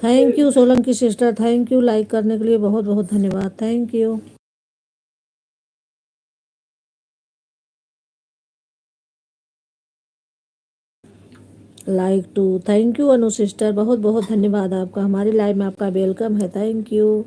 Thank you Solanki sister, thank you like करने के लिए, बहुत बहुत धन्यवाद, thank you. Like too, thank you Anu sister, बहुत बहुत धन्यवाद आपका, हमारी लाइव में आपका वेलकम है, थैंक यू।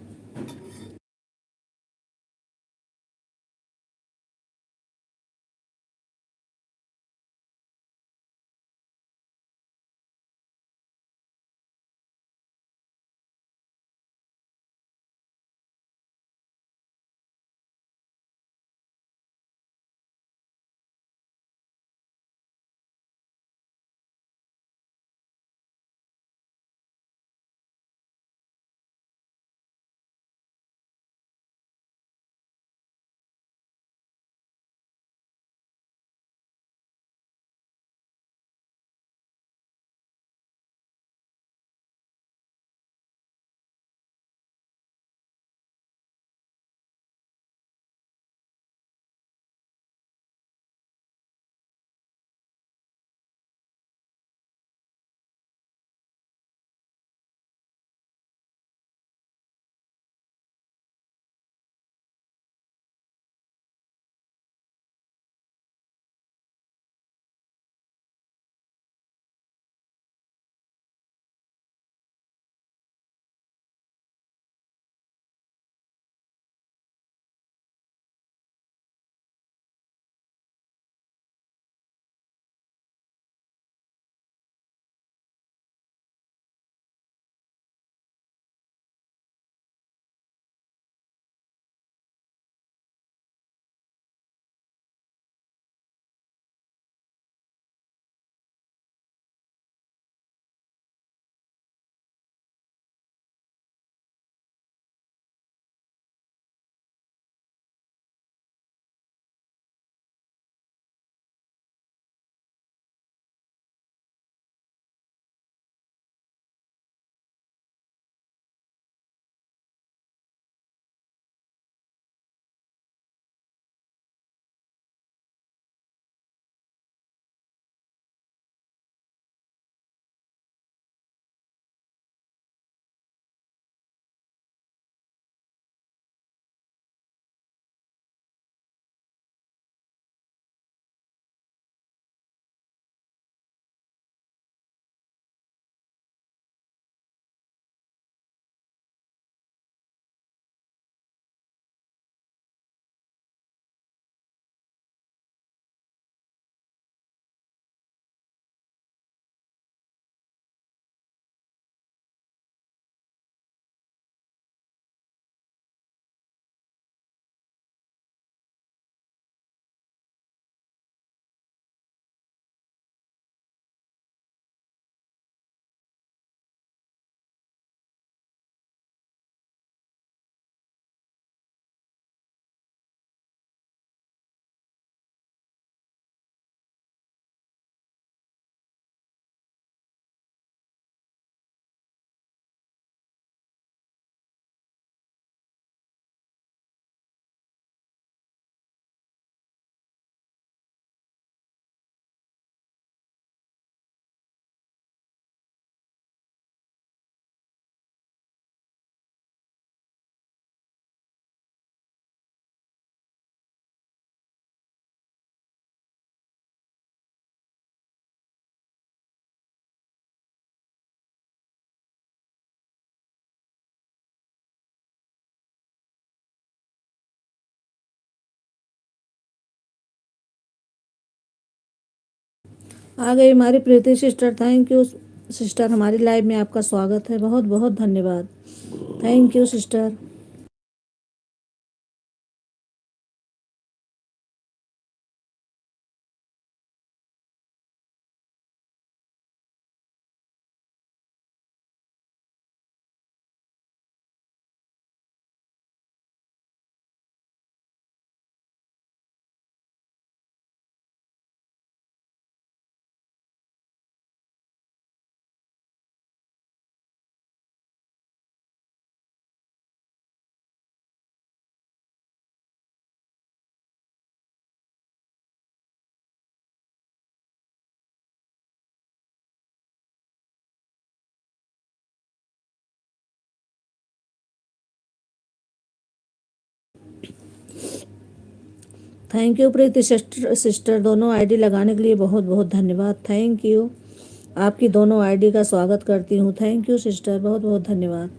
आ गई हमारी प्रीति सिस्टर, थैंक यू सिस्टर, हमारी लाइव में आपका स्वागत है, बहुत बहुत धन्यवाद, thank you sister. Thank you Preeti sister, दोनों आईडी लगाने के लिए बहुत बहुत धन्यवाद। Thank you. आपकी दोनों आईडी का स्वागत करती हूँ। थैंक यू सिस्टर, बहुत बहुत धन्यवाद।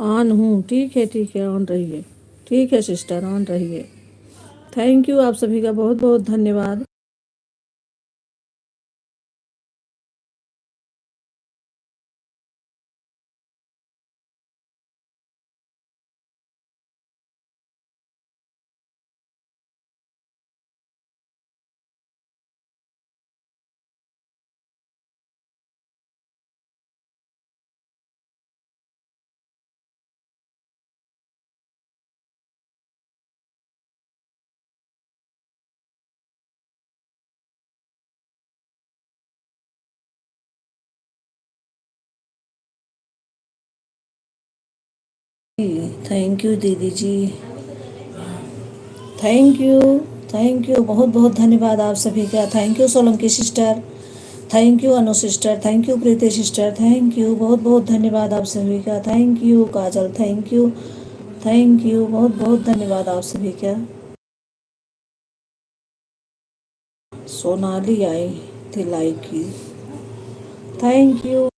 ऑन हूँ, ठीक है, ऑन रहिए। ठीक है सिस्टर, ऑन रहिए। थैंक यू, आप सभी का बहुत बहुत धन्यवाद। थैंक यू दीदी जी, थैंक यू, थैंक यू, बहुत बहुत धन्यवाद आप सभी का। Thank you Solanki sister, thank you Anu sister, thank you Preeti sister, thank you, बहुत बहुत धन्यवाद आप सभी का। Thank you Kajal, thank you, बहुत बहुत धन्यवाद आप सभी का। सोनाली आई थी लाइक की, थैंक यू।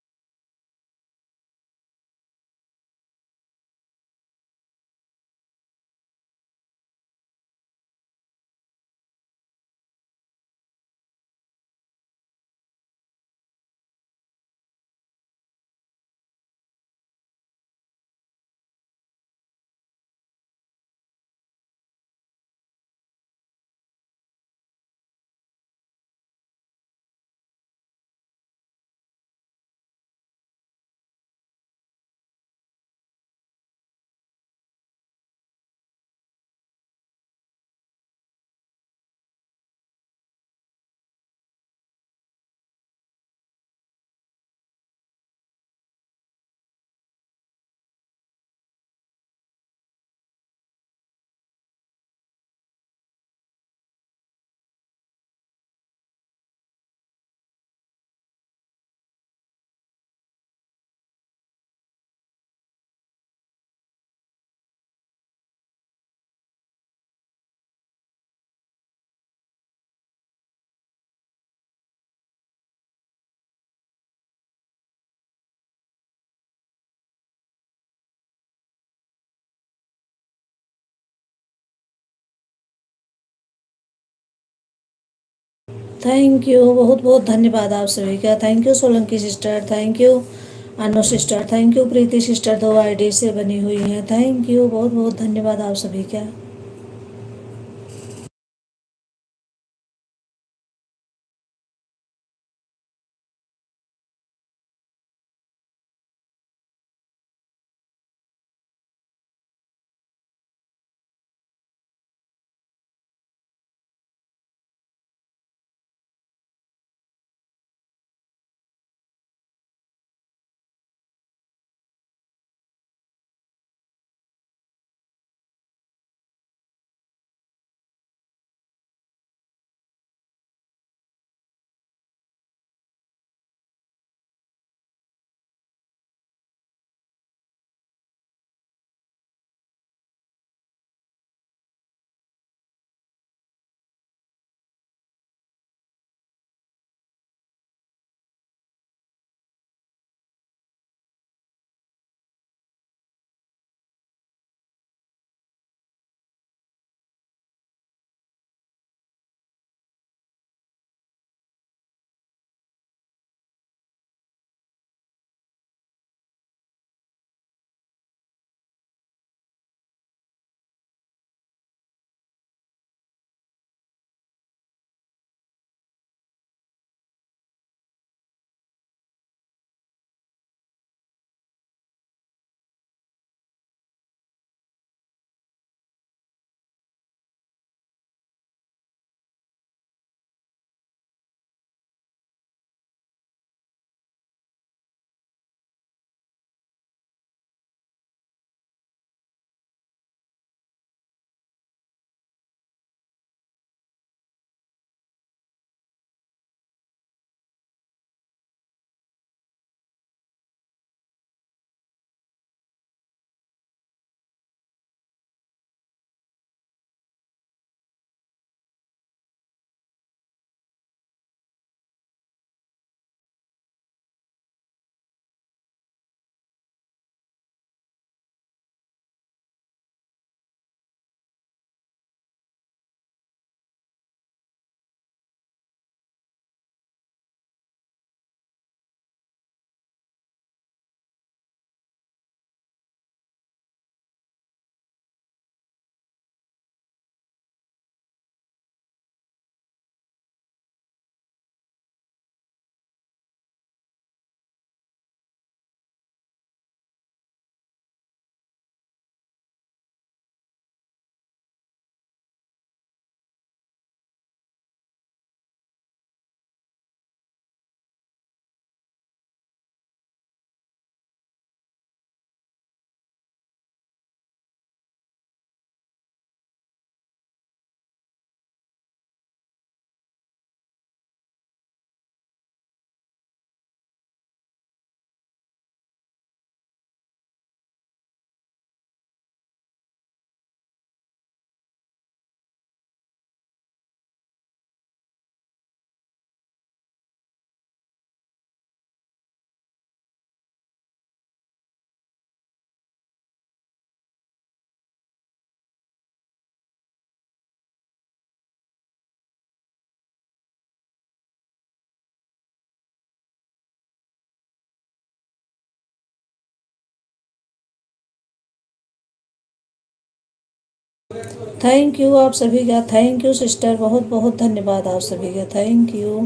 थैंक यू, बहुत बहुत धन्यवाद आप सभी का। Thank you Solanki sister, thank you Anu sister, thank you Preeti sister, दो आईडी से बनी हुई हैं। थैंक यू, बहुत बहुत धन्यवाद आप सभी का। थैंक यू आप सभी का, थैंक यू सिस्टर, बहुत बहुत धन्यवाद आप सभी का, thank you.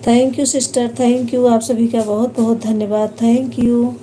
Thank you sister, thank you आप सभी का, बहुत बहुत धन्यवाद, थैंक यू।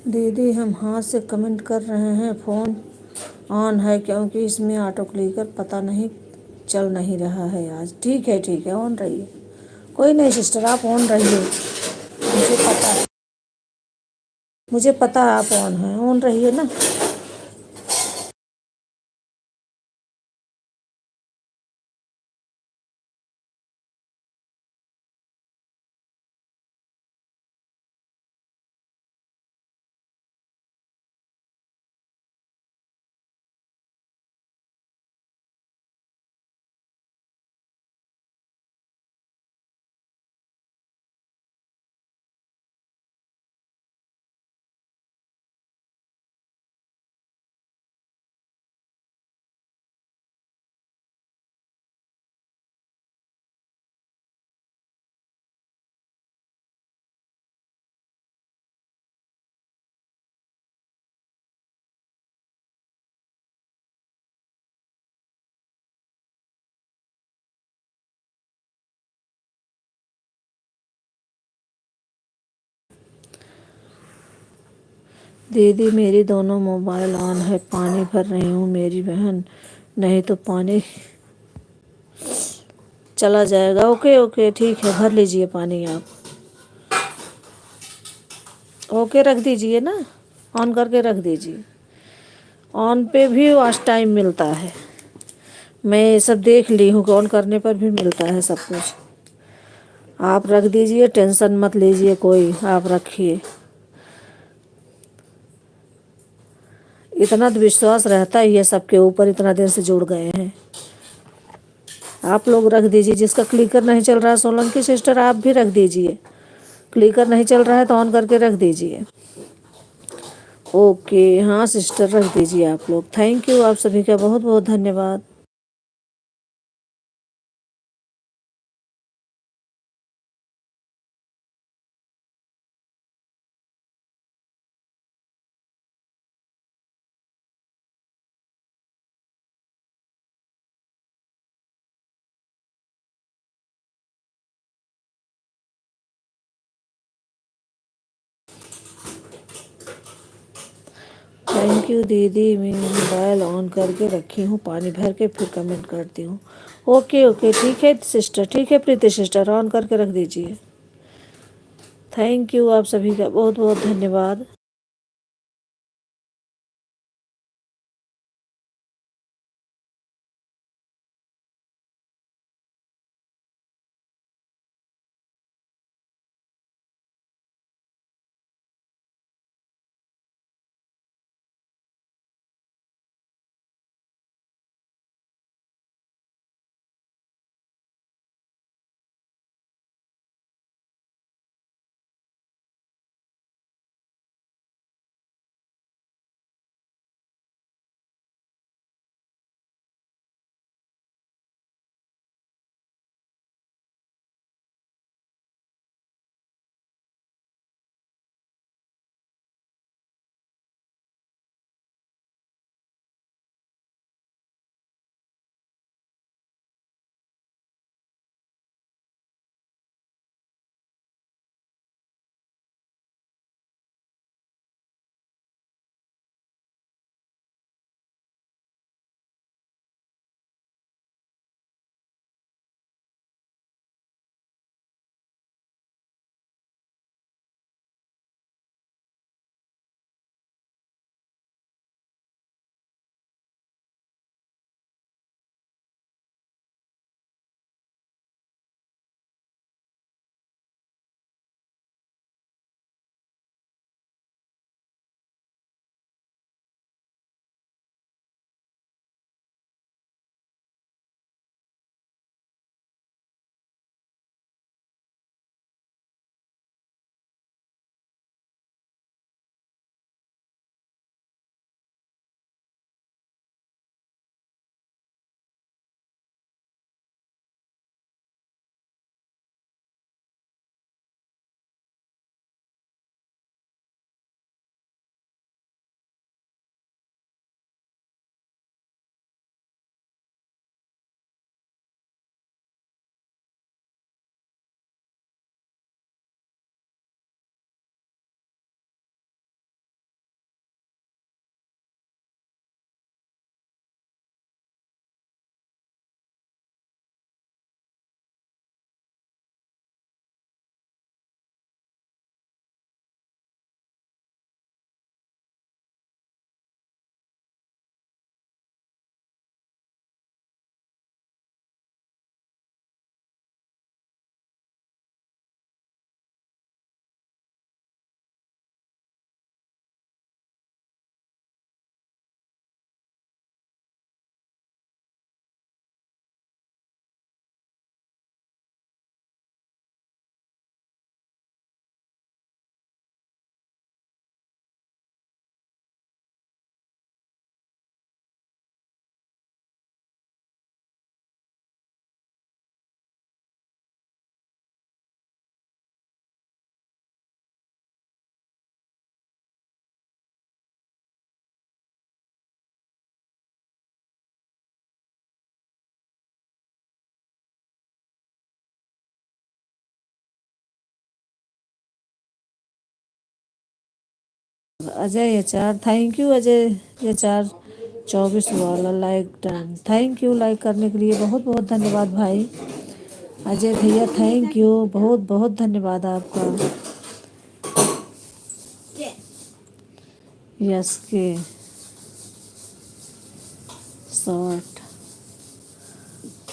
दीदी हम हाथ से कमेंट कर रहे हैं, फ़ोन ऑन है क्योंकि इसमें ऑटो क्लिकर पता नहीं चल नहीं रहा है आज। ठीक है, ऑन रहिए, कोई नहीं सिस्टर, आप ऑन रहिए। मुझे पता है, मुझे पता है आप ऑन हैं, ऑन रहिए ना। दीदी मेरी दोनों मोबाइल ऑन है, पानी भर रही हूँ मेरी बहन, नहीं तो पानी चला जाएगा। ओके ओके ठीक है, भर लीजिए पानी आप। ओके रख दीजिए ना, ऑन करके रख दीजिए। ऑन पे भी वॉच टाइम मिलता है, मैं ये सब देख ली हूँ कि ऑन करने पर भी मिलता है सब कुछ। आप रख दीजिए, टेंशन मत लीजिए कोई, आप रखिए। इतना तो विश्वास रहता ही है सबके ऊपर, इतना देर से जुड़ गए हैं। आप लोग रख दीजिए, जिसका क्लिकर नहीं चल रहा है सोलंकी सिस्टर आप भी रख दीजिए, क्लिकर नहीं चल रहा है तो ऑन करके रख दीजिए। ओके हाँ सिस्टर रख दीजिए आप लोग। थैंक यू, आप सभी का बहुत बहुत धन्यवाद। थैंक यू दीदी, मैं मोबाइल ऑन करके रखी हूँ, पानी भर के फिर कमेंट करती हूँ। ओके ओके ठीक है सिस्टर, ठीक है प्रीति सिस्टर, ऑन करके रख दीजिए। थैंक यू, आप सभी का बहुत बहुत धन्यवाद। Ajay HR, thank you Ajay HR 24 वाला like done, thank you like करने के लिए बहुत बहुत धन्यवाद भाई अजय भैया, थैंक यू बहुत बहुत धन्यवाद आपका। यस के शॉर्ट,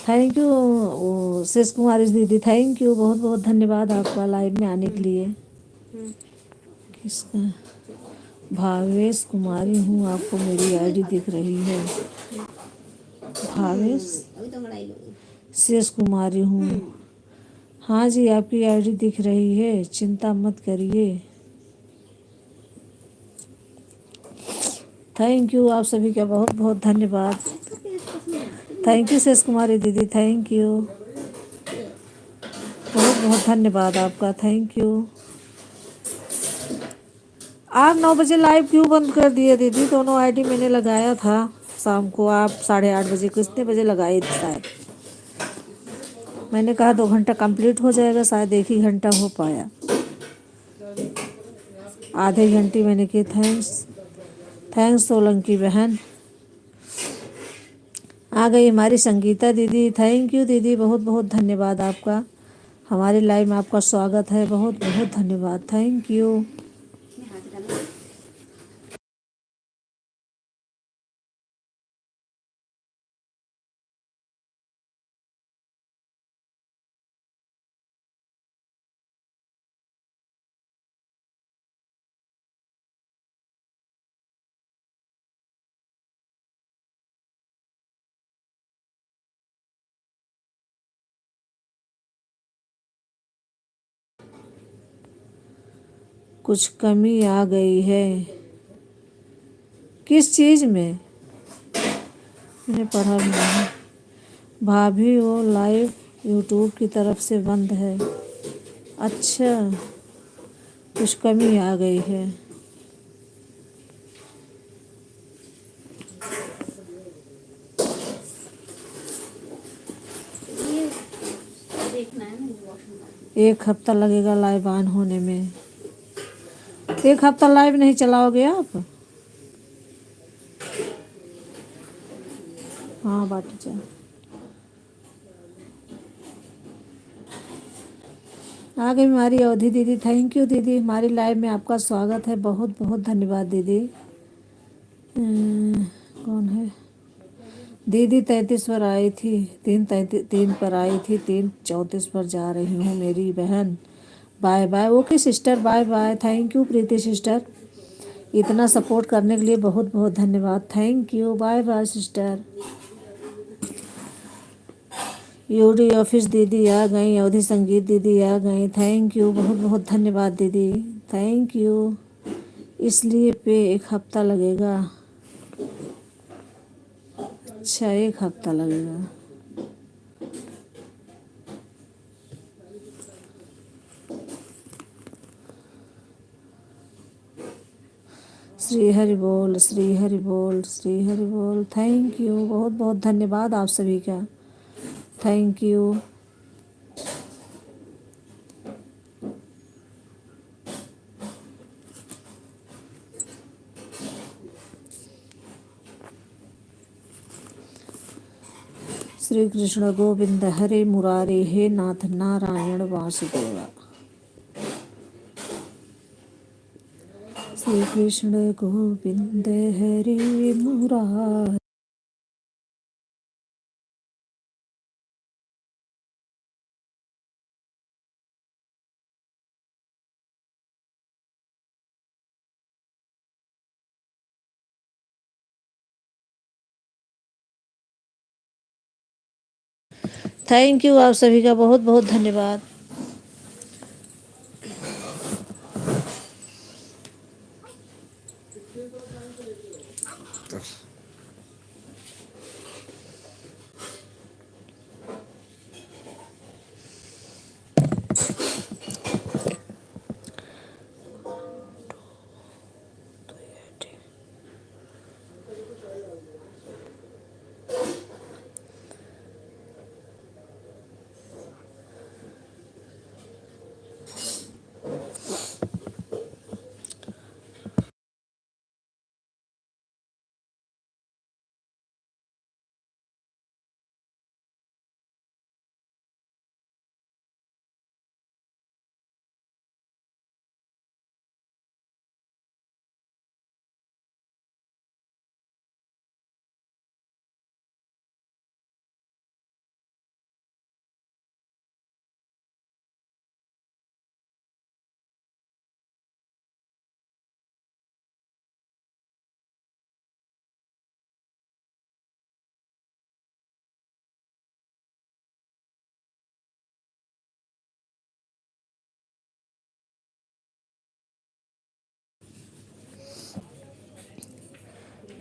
थैंक यू शेष कुमारी दीदी, थैंक यू बहुत बहुत धन्यवाद आपका लाइव में आने के लिए। किसका? भावेश कुमारी हूँ, आपको मेरी आईडी दिख रही है। भावेश शेष कुमारी हूँ, हाँ जी आपकी आईडी दिख रही है, चिंता मत करिए। थैंक यू आप सभी का बहुत बहुत धन्यवाद। थैंक यू शेष कुमारी दीदी, थैंक यू बहुत बहुत धन्यवाद आपका, थैंक यू। आप 9 बजे लाइव क्यों बंद कर दिए दीदी? दोनों आईडी मैंने लगाया था शाम को, आप 8:30 बजे, कितने बजे लगाई थी शायद? मैंने कहा 2 घंटा कंप्लीट हो जाएगा, शायद 1 ही घंटा हो पाया, आधे घंटे मैंने की। थैंक्स सोलंकी बहन। आ गई हमारी संगीता दीदी, थैंक यू दीदी बहुत बहुत धन्यवाद आपका, हमारी लाइव में आपका स्वागत है, बहुत बहुत धन्यवाद, थैंक यू। कुछ कमी आ गई है, किस चीज़ में? मैंने पढ़ा नहीं। भाभी वो लाइव यूट्यूब की तरफ से बंद है। अच्छा, कुछ कमी आ गई है। एक हफ्ता लगेगा लाइव ऑन होने में। 1 हफ्ता लाइव नहीं चलाओगे आप? हाँ बाटी जा। आ गई हमारी अवधि दीदी, थैंक यू दीदी, हमारी लाइव में आपका स्वागत है, बहुत बहुत धन्यवाद दीदी। कौन है दीदी? 33 पर आई थी, 3 पर आई थी, 3:34 पर जा रही हूँ मेरी बहन। Bye bye, okay sister, bye bye, thank you Preeti sister, इतना सपोर्ट करने के लिए बहुत बहुत धन्यवाद, thank you, bye bye sister. UD office दीदी आ गई, अवधि संगीत दीदी आ गई, थैंक यू बहुत बहुत धन्यवाद दीदी, थैंक यू। इसलिए पे 1 हफ्ता लगेगा। अच्छा 1 हफ्ता लगेगा। श्री हरि बोल, श्री हरि बोल, श्री हरि बोल, थैंक यू बहुत बहुत धन्यवाद आप सभी का, थैंक यू। श्री कृष्ण गोविंद हरे मुरारे, हे नाथ नारायण वासुदेवा। श्री कृष्ण गोविंद हरे मुरारे। थैंक यू आप सभी का बहुत बहुत धन्यवाद।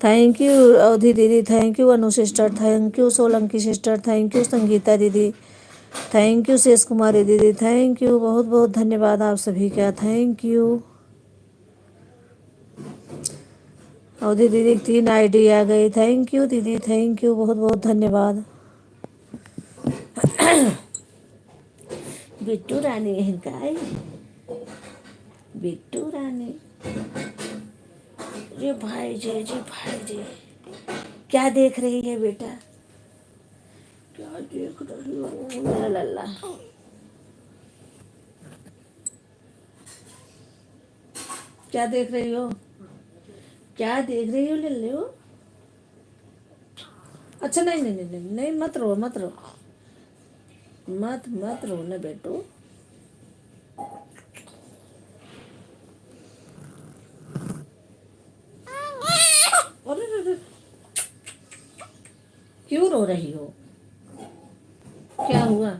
थैंक यू अवधि दीदी, thank you Anu sister, thank you Solanki sister, thank you Sangeeta दीदी, थैंक यू शेष कुमारी दीदी, थैंक यू, बहुत बहुत धन्यवाद आप सभी का, थैंक यू। अवधि दीदी 3 आईडी आ गई, थैंक यू दीदी, थैंक यू, बहुत बहुत धन्यवाद। बिट्टू रानी का बिट्टू रानी, जी भाई जी, जी भाई जी, क्या देख रही है बेटा, क्या देख रही हो मेरा लल्ला, क्या देख रही हो, क्या देख रही हो लल्ले हो। अच्छा नहीं नहीं नहीं नहीं, नहीं मत रो मत रो, मत मत रो ना बेटो। अरे रे रे, क्यों रो रही हो, क्या हुआ।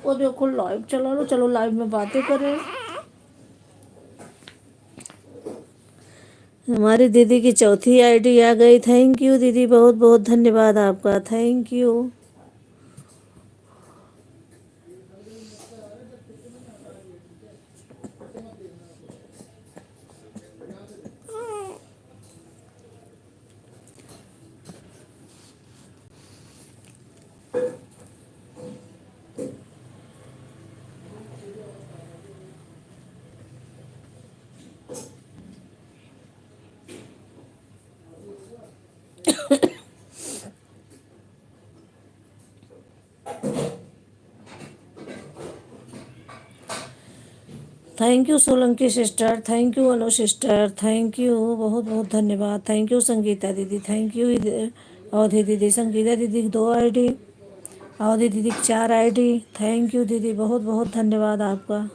वो देखो लाइव चला लो, चलो लाइव में बातें करें। हमारी दीदी की चौथी आईडी आ गई, थैंक यू दीदी, बहुत बहुत धन्यवाद आपका, thank you. Thank you Solanki sister, thank you Anu sister, thank you, बहुत बहुत धन्यवाद, थैंक यू संगीता दीदी, थैंक यू अवधि दीदी, संगीता दीदी की 2 आईडी, अवधि दीदी की 4 आईडी, थैंक यू दीदी, बहुत बहुत धन्यवाद आपका।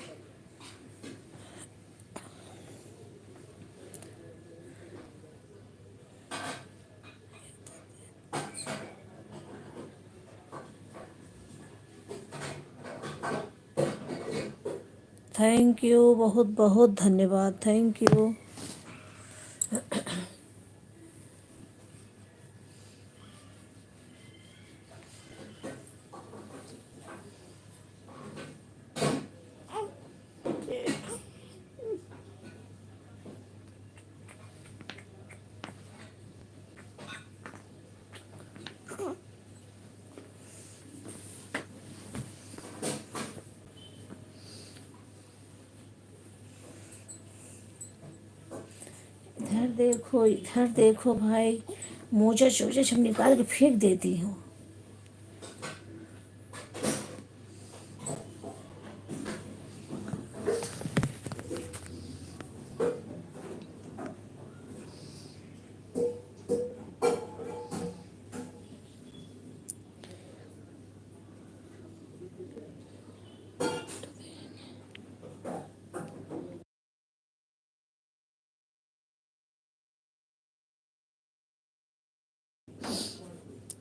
थैंक यू, बहुत बहुत धन्यवाद, थैंक यू। इधर देखो भाई, मोजा चोजा सब निकाल के फेंक देती हूँ।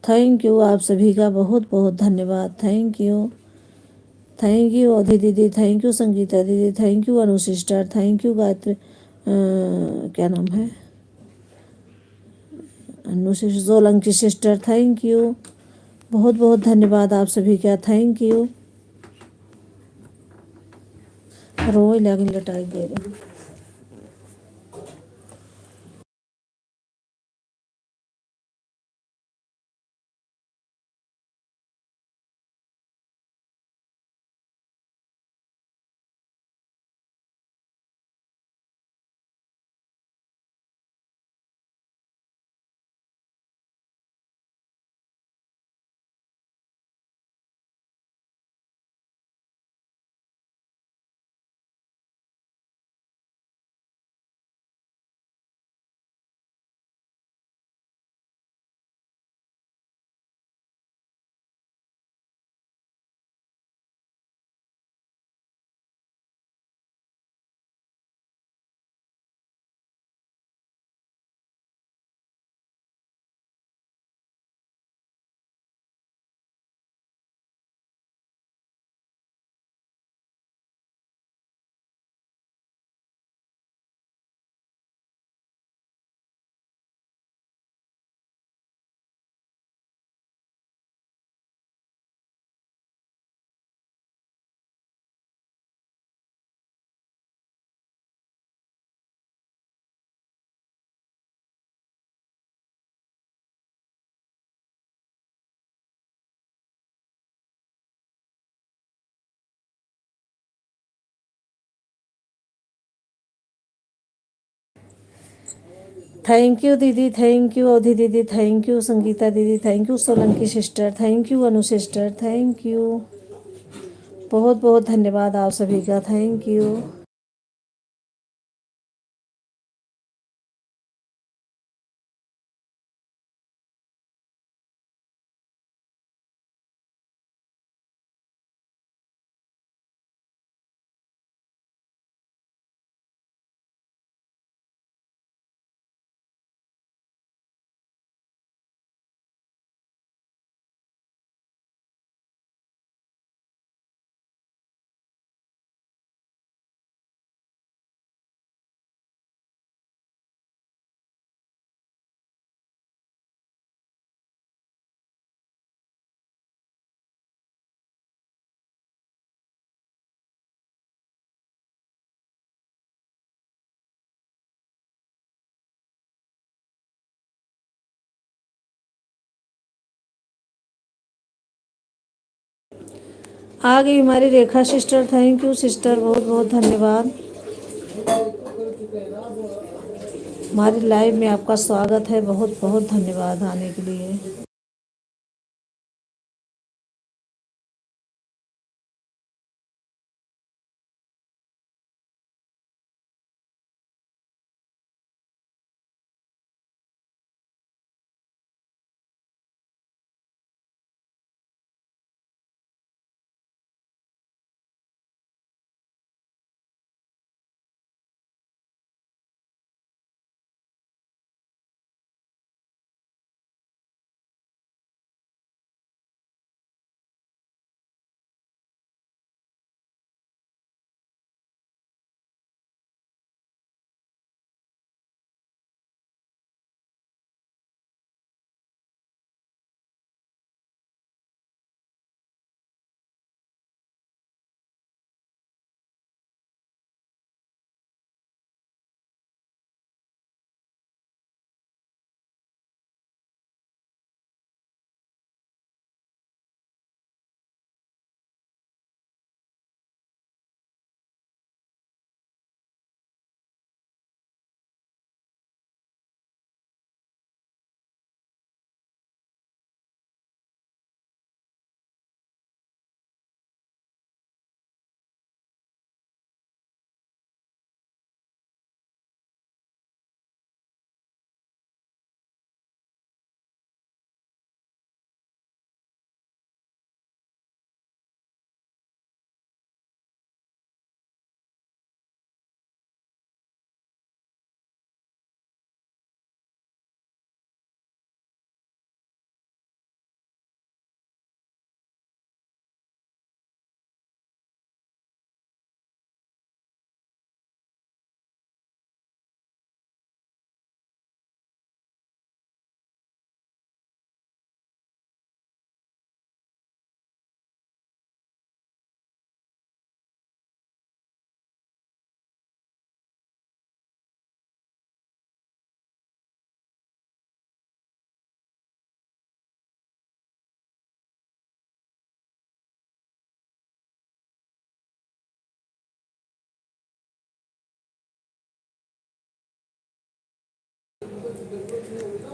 थैंक यू आप सभी का, बहुत बहुत धन्यवाद, थैंक यू, थैंक यू अवधि दीदी, थैंक यू संगीता दीदी, thank you Anu sister, thank you Gayatri, क्या नाम है, Anu sister, Solanki sister, thank you, बहुत बहुत धन्यवाद आप सभी का, थैंक यू। रोए लगे लटाई दे रहे। थैंक यू दीदी, थैंक यू अवधि दीदी, थैंक यू संगीता दीदी, thank you Solanki sister, thank you Anu sister, thank you. बहुत बहुत धन्यवाद आप सभी का, थैंक यू। आ गई हमारी रेखा सिस्टर, थैंक यू सिस्टर, बहुत बहुत धन्यवाद। हमारी लाइव में आपका स्वागत है, बहुत बहुत धन्यवाद आने के लिए।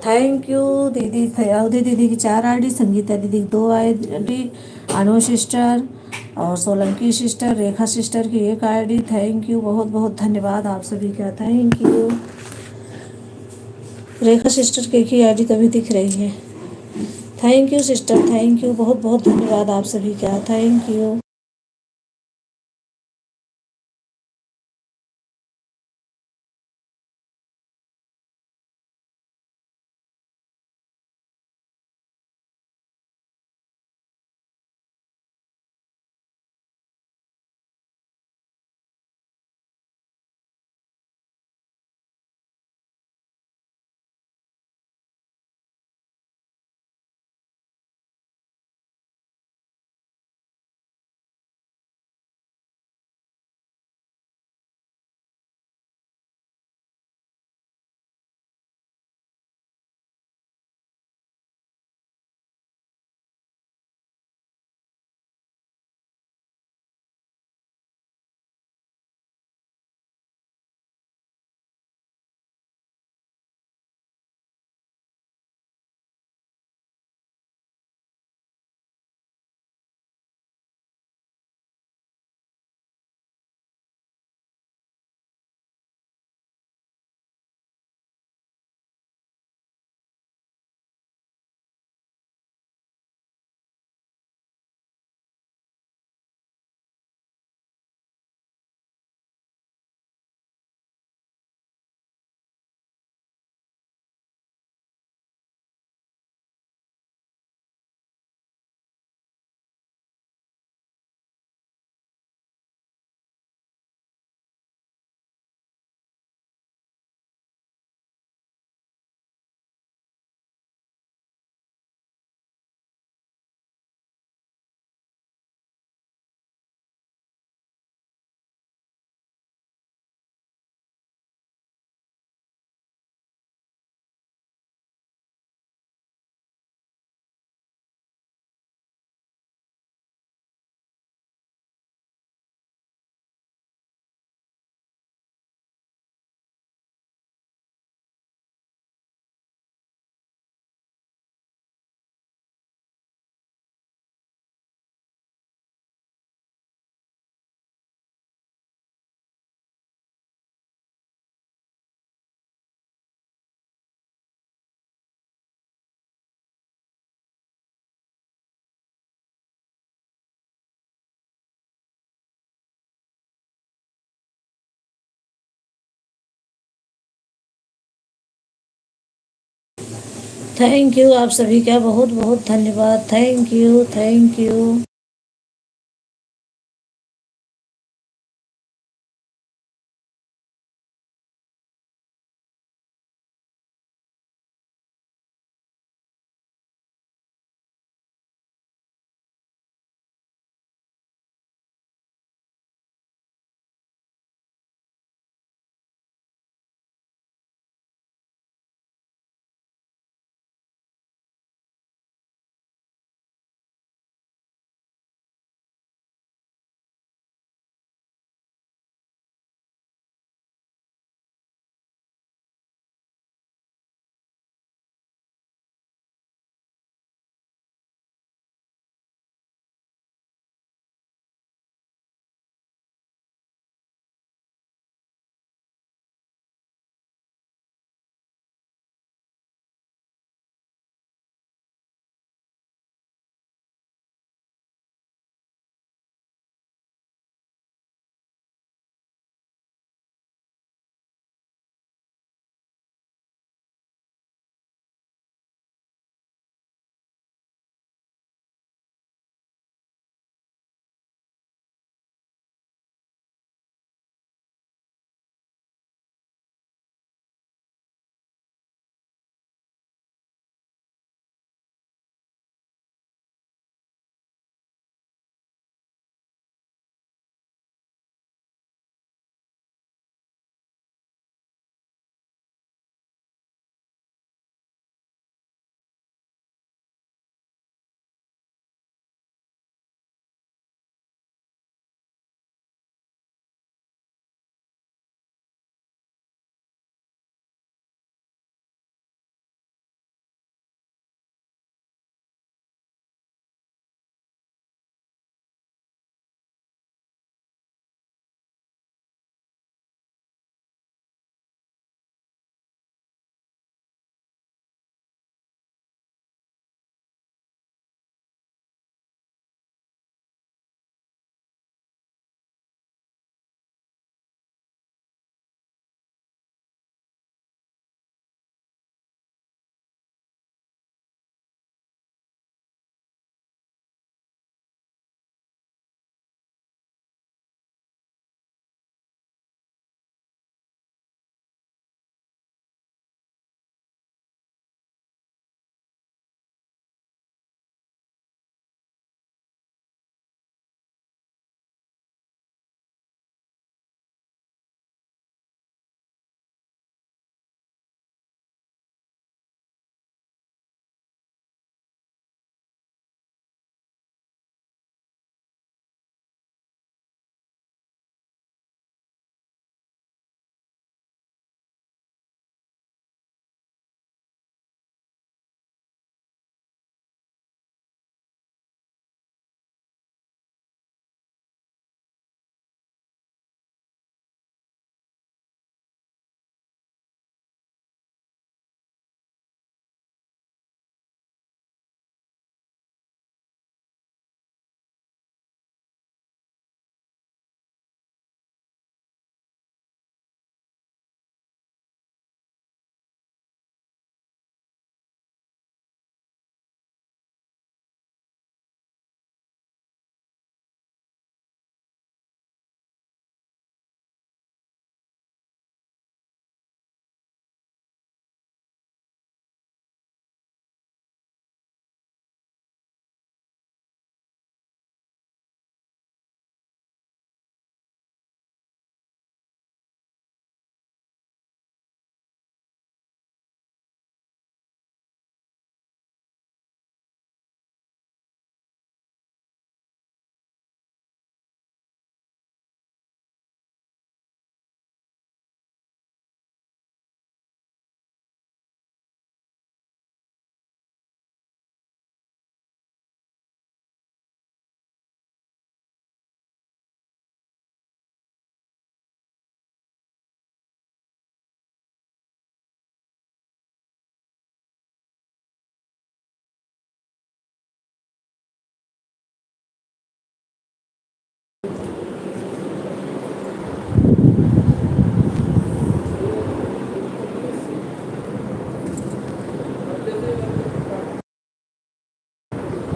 थैंक यू दीदी, अवधि दीदी की 4 आईडी, संगीता दीदी की 2 आईडी, अनु सिस्टर और सोलंकी सिस्टर, रेखा सिस्टर की 1 आईडी। थैंक यू, बहुत बहुत धन्यवाद आप सभी का, थैंक यू। रेखा सिस्टर की एक ही आईडी तभी दिख रही है। Thank you sister, thank you, बहुत बहुत धन्यवाद आप सभी का, थैंक यू। थैंक यू आप सभी का बहुत बहुत धन्यवाद। Thank you, thank you.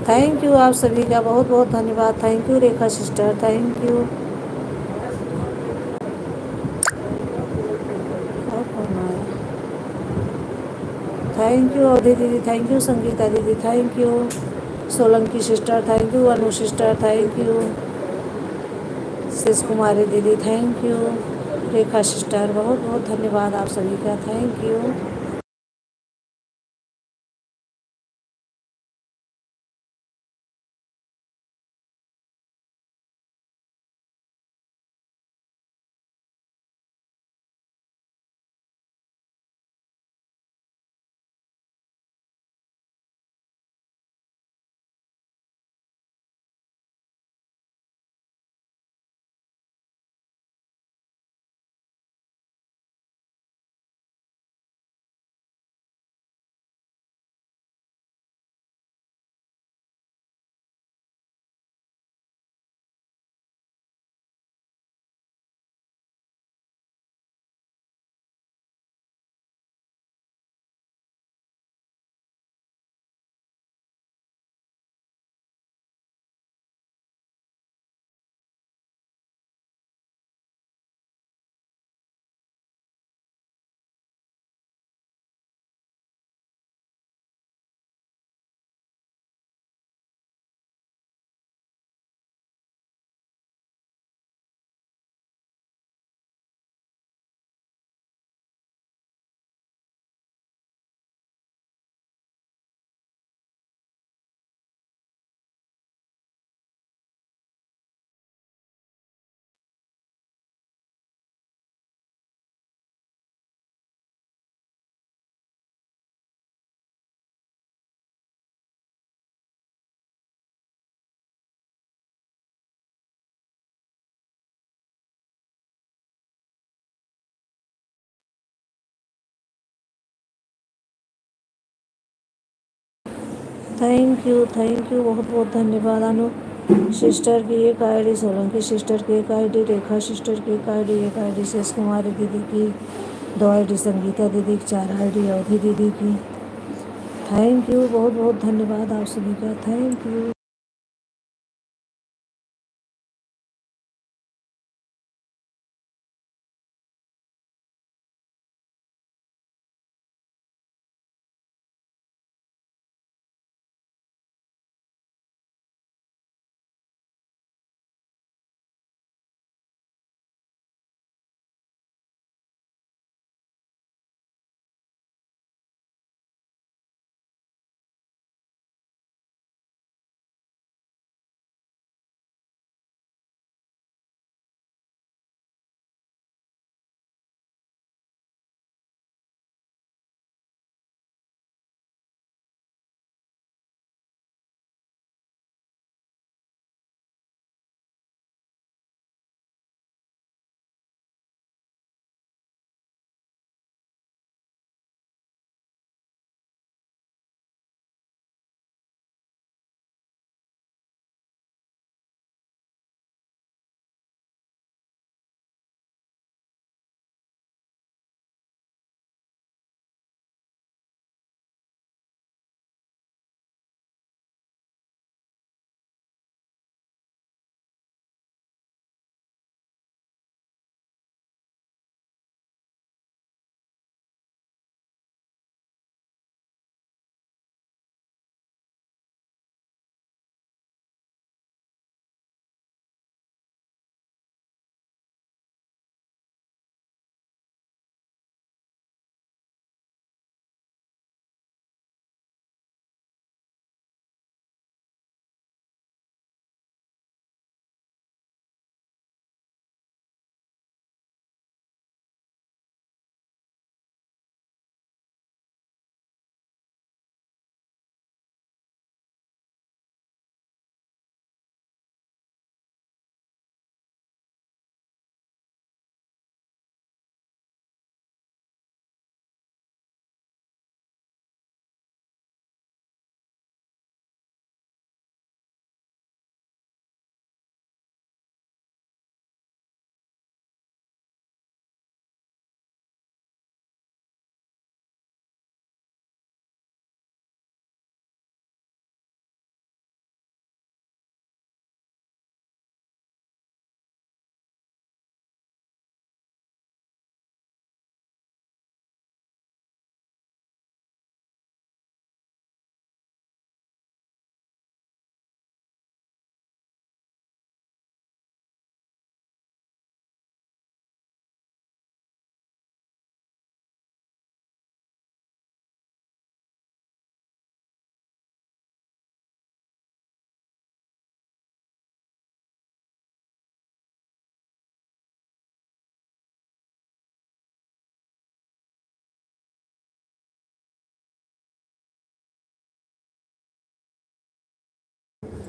Thank you आप सभी का बहुत बहुत धन्यवाद। Thank you Rekha sister, thank you. और कौन आया? थैंक यू अवधि दीदी, थैंक यू संगीता दीदी, thank you Solanki sister, thank you Anu sister, thank you शेष कुमारी दीदी, थैंक यू रेखा सिस्टर, बहुत बहुत धन्यवाद आप सभी का, थैंक यू। थैंक यू बहुत बहुत धन्यवाद। अनु सिस्टर की एक आईडी, सोलंकी सिस्टर की एक आईडी, रेखा सिस्टर की एक आईडी, शेष कुमारी दीदी की 2 आईडी, संगीता दीदी की 4 आईडी, अवधि दीदी की। थैंक यू बहुत बहुत धन्यवाद आप सभी का, thank you.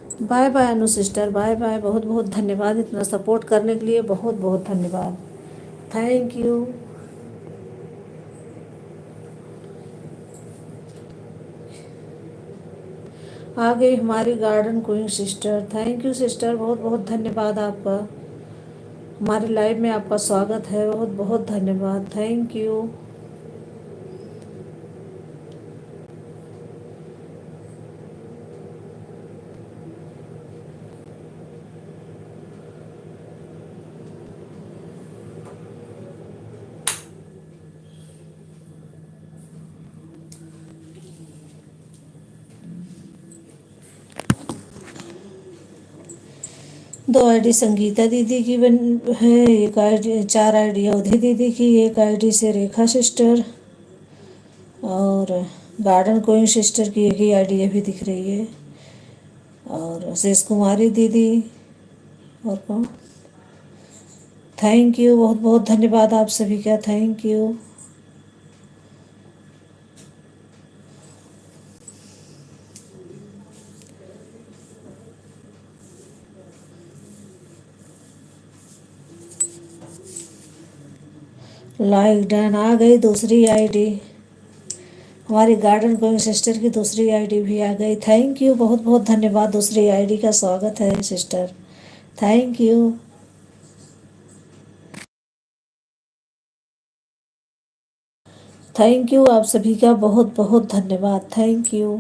Bye bye Anu sister, bye bye. बहुत बहुत धन्यवाद इतना सपोर्ट करने के लिए, बहुत बहुत धन्यवाद। Thank you. आ गई हमारी garden queen sister. Thank you sister, बहुत बहुत धन्यवाद आपका। हमारी लाइव में आपका स्वागत है, बहुत बहुत धन्यवाद। Thank you. दो आईडी संगीता दीदी की बन है, एक आईडी, 4 आईडी अवधि दीदी की, एक आईडी से रेखा सिस्टर, और गार्डन क्वीन सिस्टर की एक ही आईडी अभी दिख रही है, और शेष कुमारी दीदी, और कौन। थैंक यू, बहुत बहुत धन्यवाद आप सभी का। Thank you. Like done. आ गई दूसरी आईडी, हमारी गार्डन क्वीन सिस्टर की दूसरी आईडी भी आ गई। थैंक यू, बहुत बहुत धन्यवाद। दूसरी आईडी का स्वागत है sister. Thank you. Thank you आप सभी का, बहुत बहुत धन्यवाद। Thank you.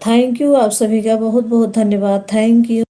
थैंक यू आप सभी का, बहुत बहुत धन्यवाद। Thank you.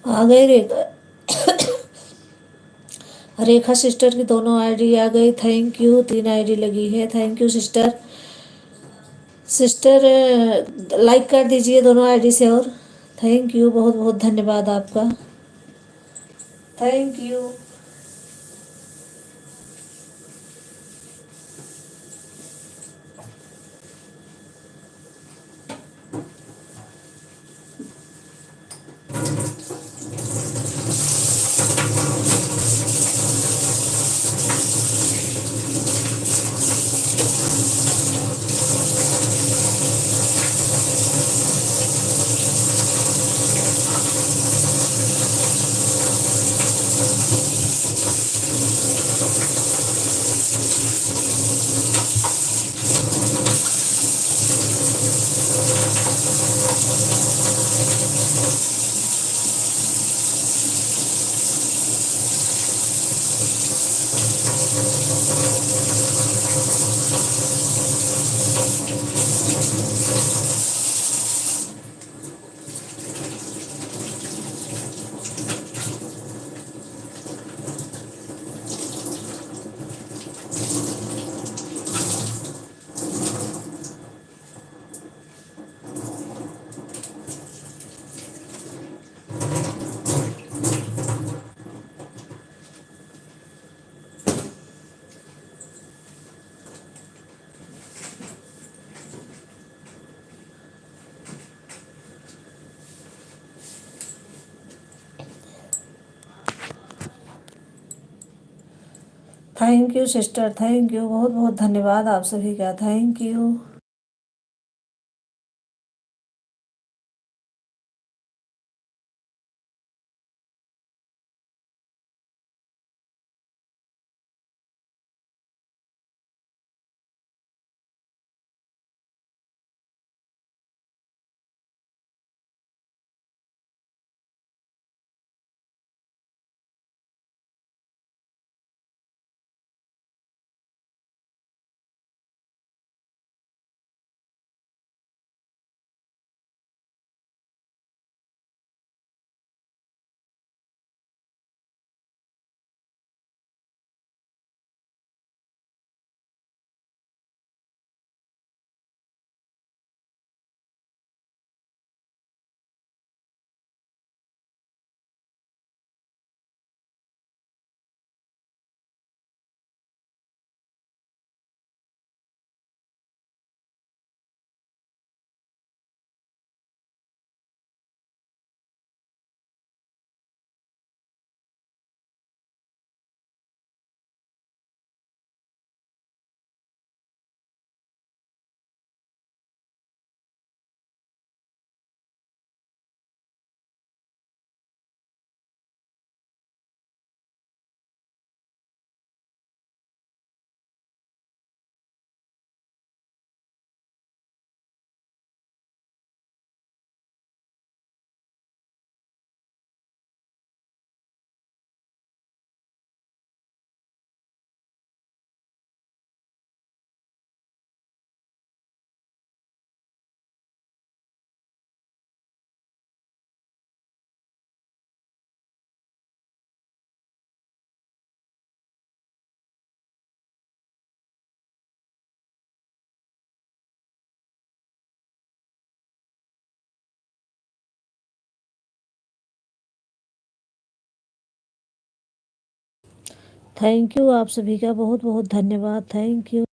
आ गई रेखा। रेखा सिस्टर की दोनों आईडी आ गई, थैंक यू। 3 आईडी लगी है, thank you sister. Sister like कर दीजिए दोनों आईडी से, और थैंक यू, बहुत बहुत धन्यवाद आपका, thank you. Thank you sister, thank you, बहुत बहुत धन्यवाद आप सभी का, थैंक यू। थैंक यू आप सभी का, बहुत बहुत धन्यवाद, थैंक यू।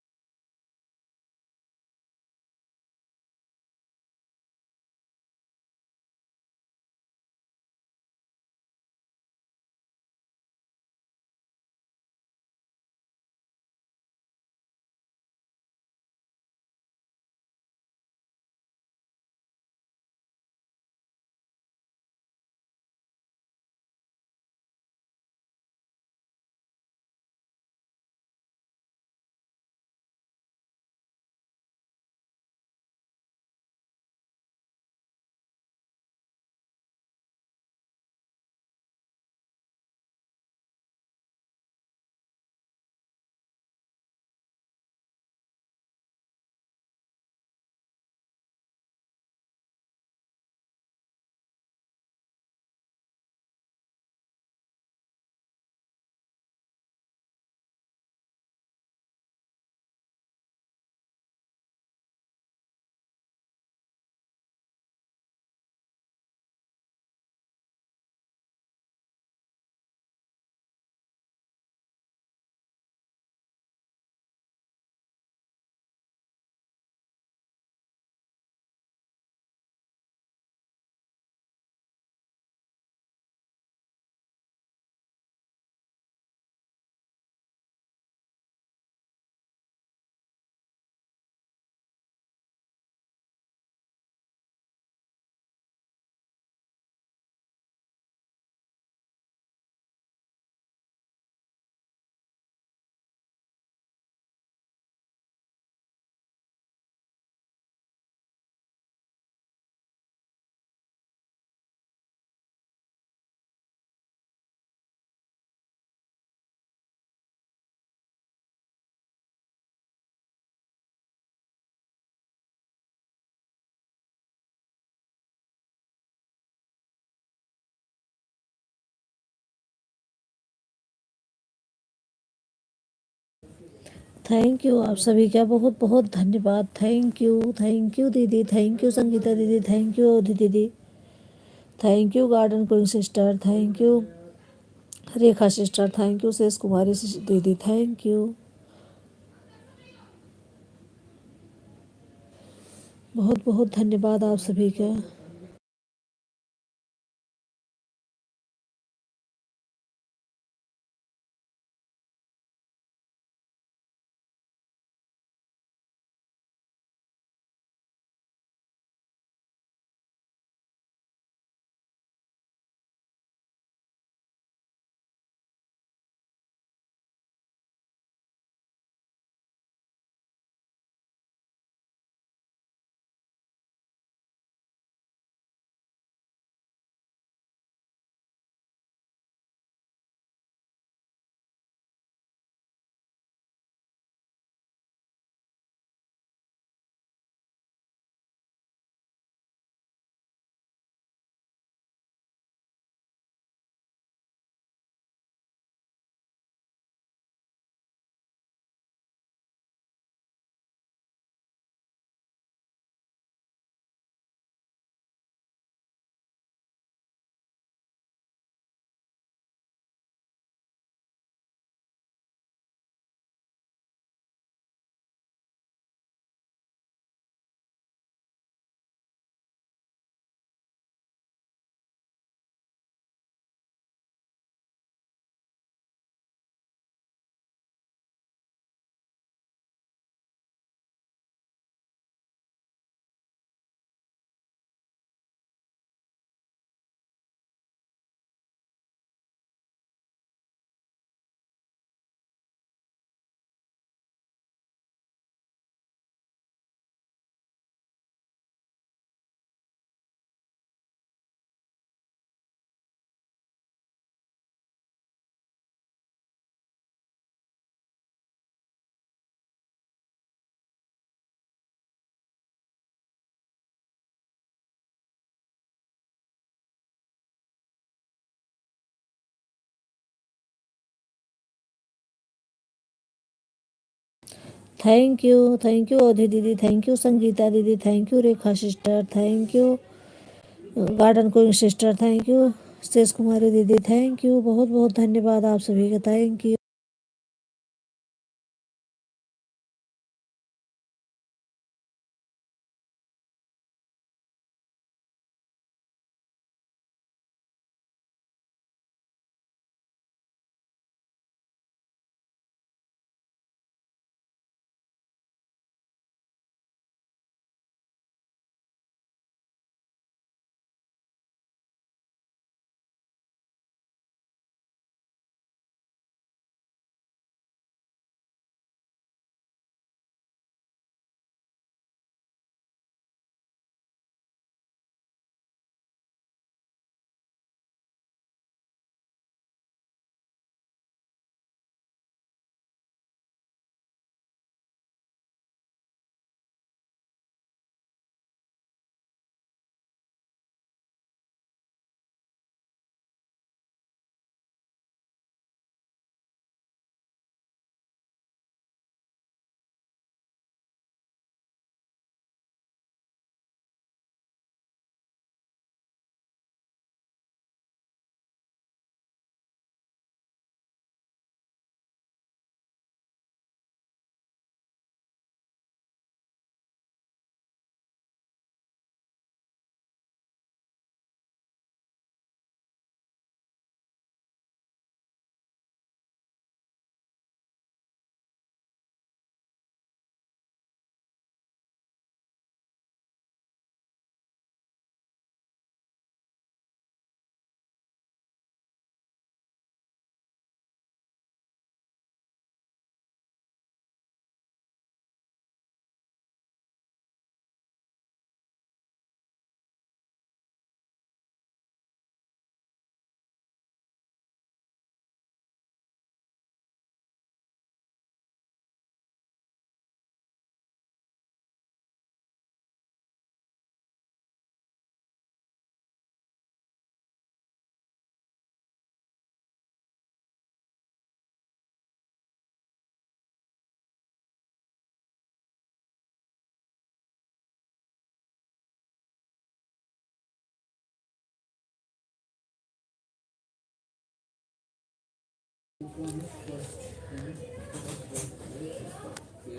थैंक यू आप सभी का बहुत बहुत धन्यवाद। थैंक यू दीदी, थैंक यू संगीता दीदी, थैंक यू अवधि दीदी, thank you garden queen sister, thank you Rekha sister, thank you शेष कुमारी दीदी, थैंक यू। बहुत बहुत धन्यवाद आप सभी का। थैंक यू अवधि दीदी, थैंक यू संगीता दीदी, thank you Rekha sister, thank you garden queen sister, thank you शेष कुमारी दीदी, थैंक यू। बहुत बहुत धन्यवाद आप सभी का। Thank you.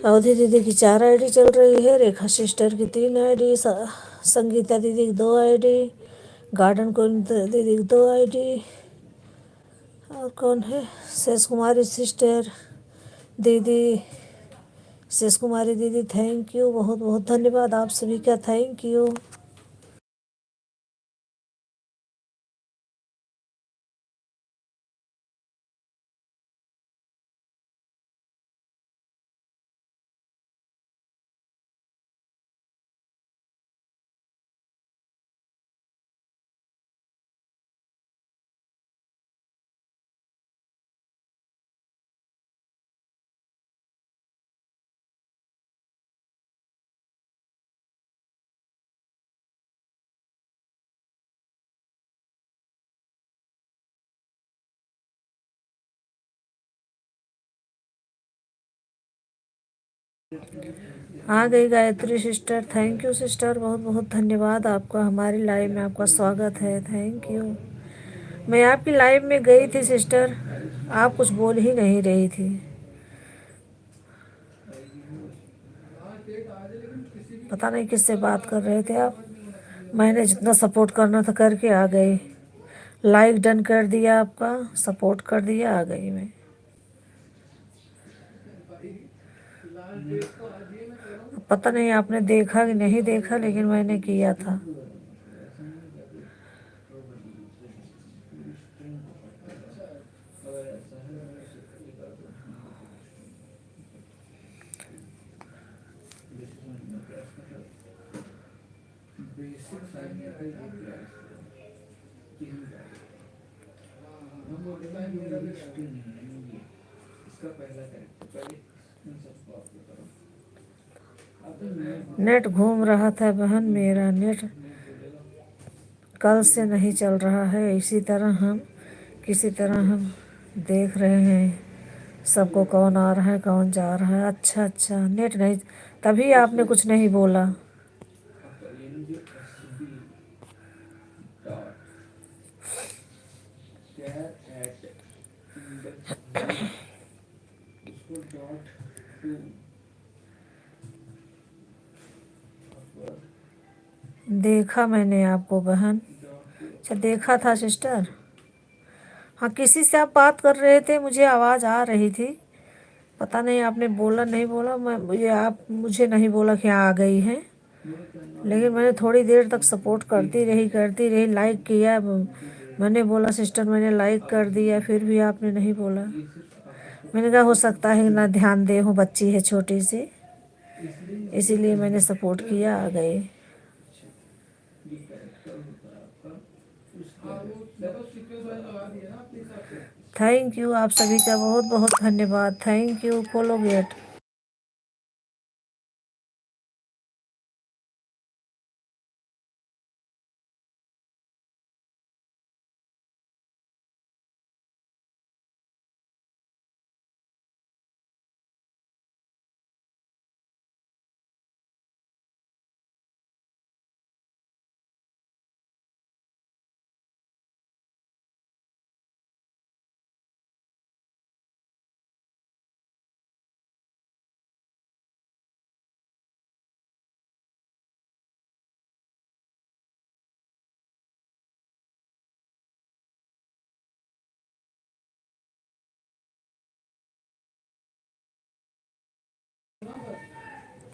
अवधि दीदी की 4 आईडी चल रही है, रेखा सिस्टर की 3 आईडी, संगीता दीदी की 2 आईडी, गार्डन क्वीन दीदी की 2 आईडी, और कौन है, शेष कुमारी सिस्टर दीदी, शेष कुमारी दीदी थैंक यू, बहुत बहुत धन्यवाद आप सभी का, थैंक यू। आ गई Gayatri sister, thank you sister, बहुत बहुत धन्यवाद आपका, हमारी लाइव में आपका स्वागत है, थैंक यू। मैं आपकी लाइव में गई थी सिस्टर, आप कुछ बोल ही नहीं रही थी, पता नहीं किससे बात कर रहे थे आप। मैंने जितना सपोर्ट करना था करके आ गई, लाइक डन कर दिया आपका, सपोर्ट कर दिया, आ गई मैं। पता नहीं आपने देखा कि नहीं देखा, लेकिन मैंने किया था। नेट घूम रहा था बहन, मेरा नेट कल से नहीं चल रहा है, इसी तरह हम किसी तरह हम देख रहे हैं सबको, कौन आ रहा है कौन जा रहा है। अच्छा अच्छा, नेट नहीं, तभी आपने कुछ नहीं बोला। देखा मैंने आपको बहन, अच्छा देखा था सिस्टर। हाँ, किसी से आप बात कर रहे थे, मुझे आवाज़ आ रही थी, पता नहीं आपने बोला नहीं बोला, मुझे नहीं बोला कि आ गई हैं, लेकिन मैंने थोड़ी देर तक सपोर्ट करती रही, लाइक किया, मैंने बोला सिस्टर मैंने लाइक कर दिया, फिर भी आपने नहीं बोला। मैंने कहा हो सकता है ना ध्यान दे, हूँ बच्ची है छोटी सी, इसीलिए मैंने सपोर्ट किया, आ गए। थैंक यू आप सभी का, बहुत बहुत धन्यवाद, थैंक यू, फॉलो गेट।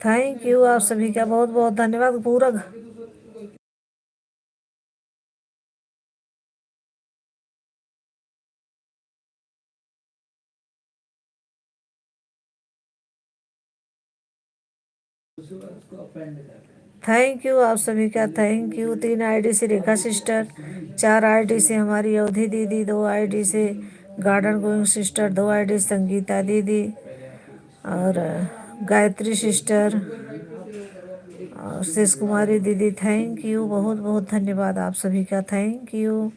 थैंक यू आप सभी का, बहुत बहुत धन्यवाद। पूरा थैंक यू आप सभी का, थैंक यू। 3 आईडी से रेखा सिस्टर, 4 आईडी से हमारी अवधि दीदी, 2 आईडी से garden going sister, 2 ID Sangeeta दीदी, और गायत्री सिस्टर, और शेष कुमारी दीदी, थैंक यू, बहुत बहुत धन्यवाद आप सभी का, थैंक यू।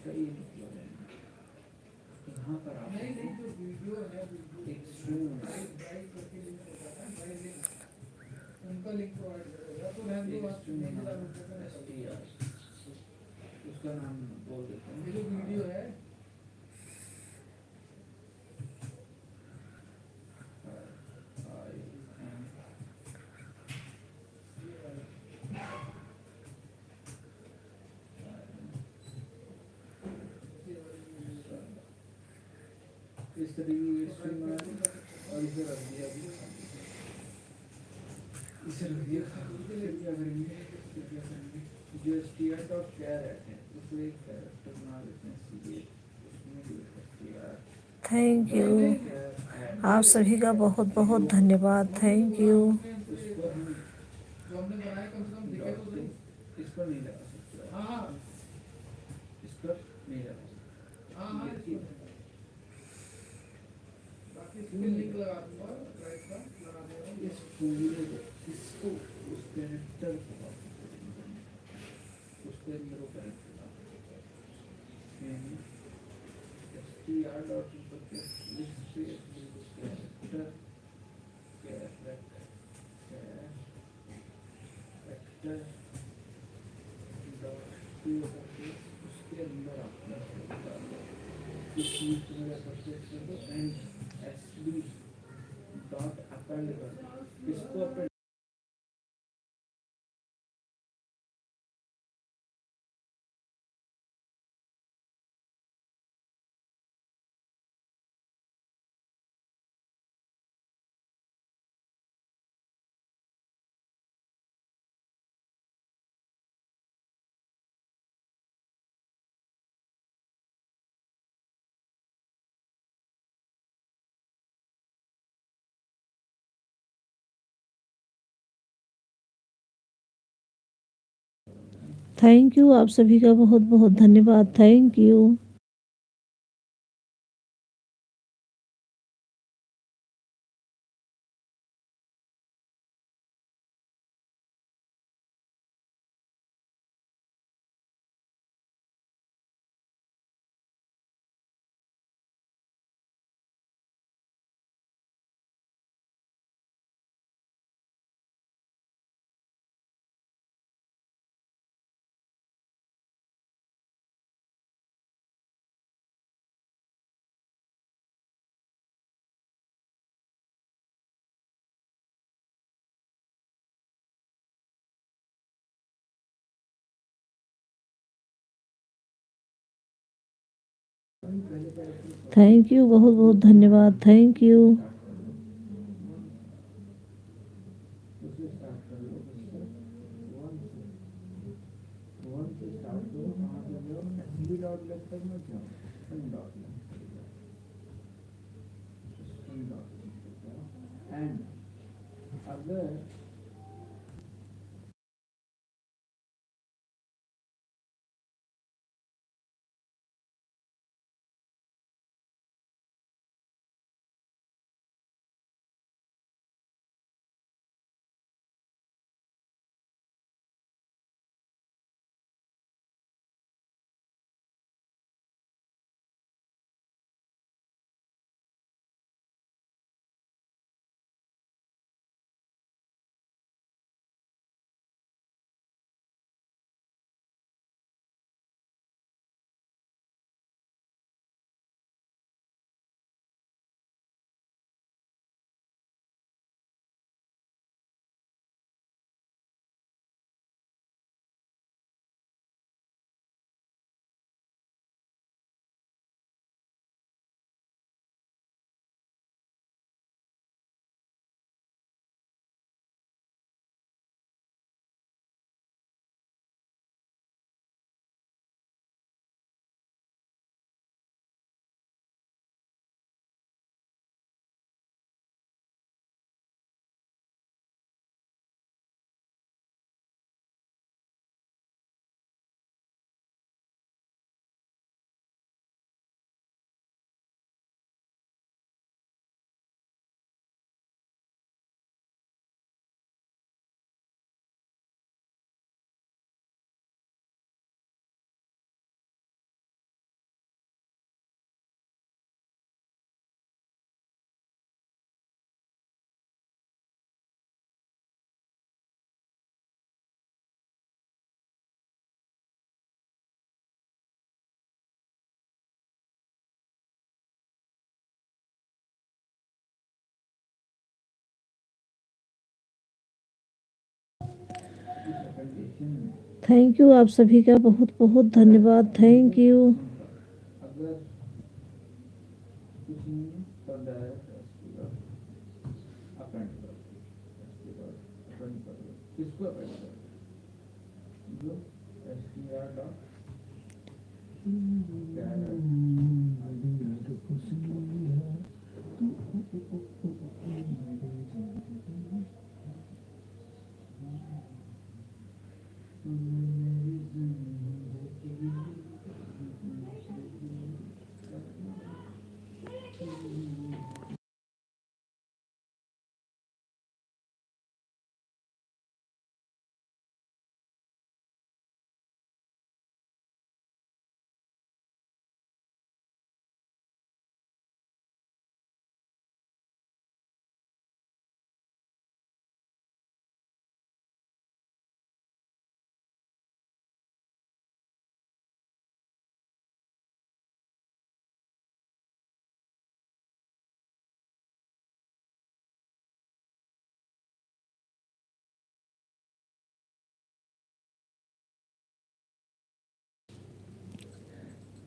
Thank you. आप सभी का बहुत बहुत धन्यवाद। Thank you. Thank you. आप सभी का बहुत बहुत धन्यवाद। Thank you. Thank you. बहुत बहुत धन्यवाद। Thank you. Thank you. आप सभी का बहुत बहुत धन्यवाद। Thank you.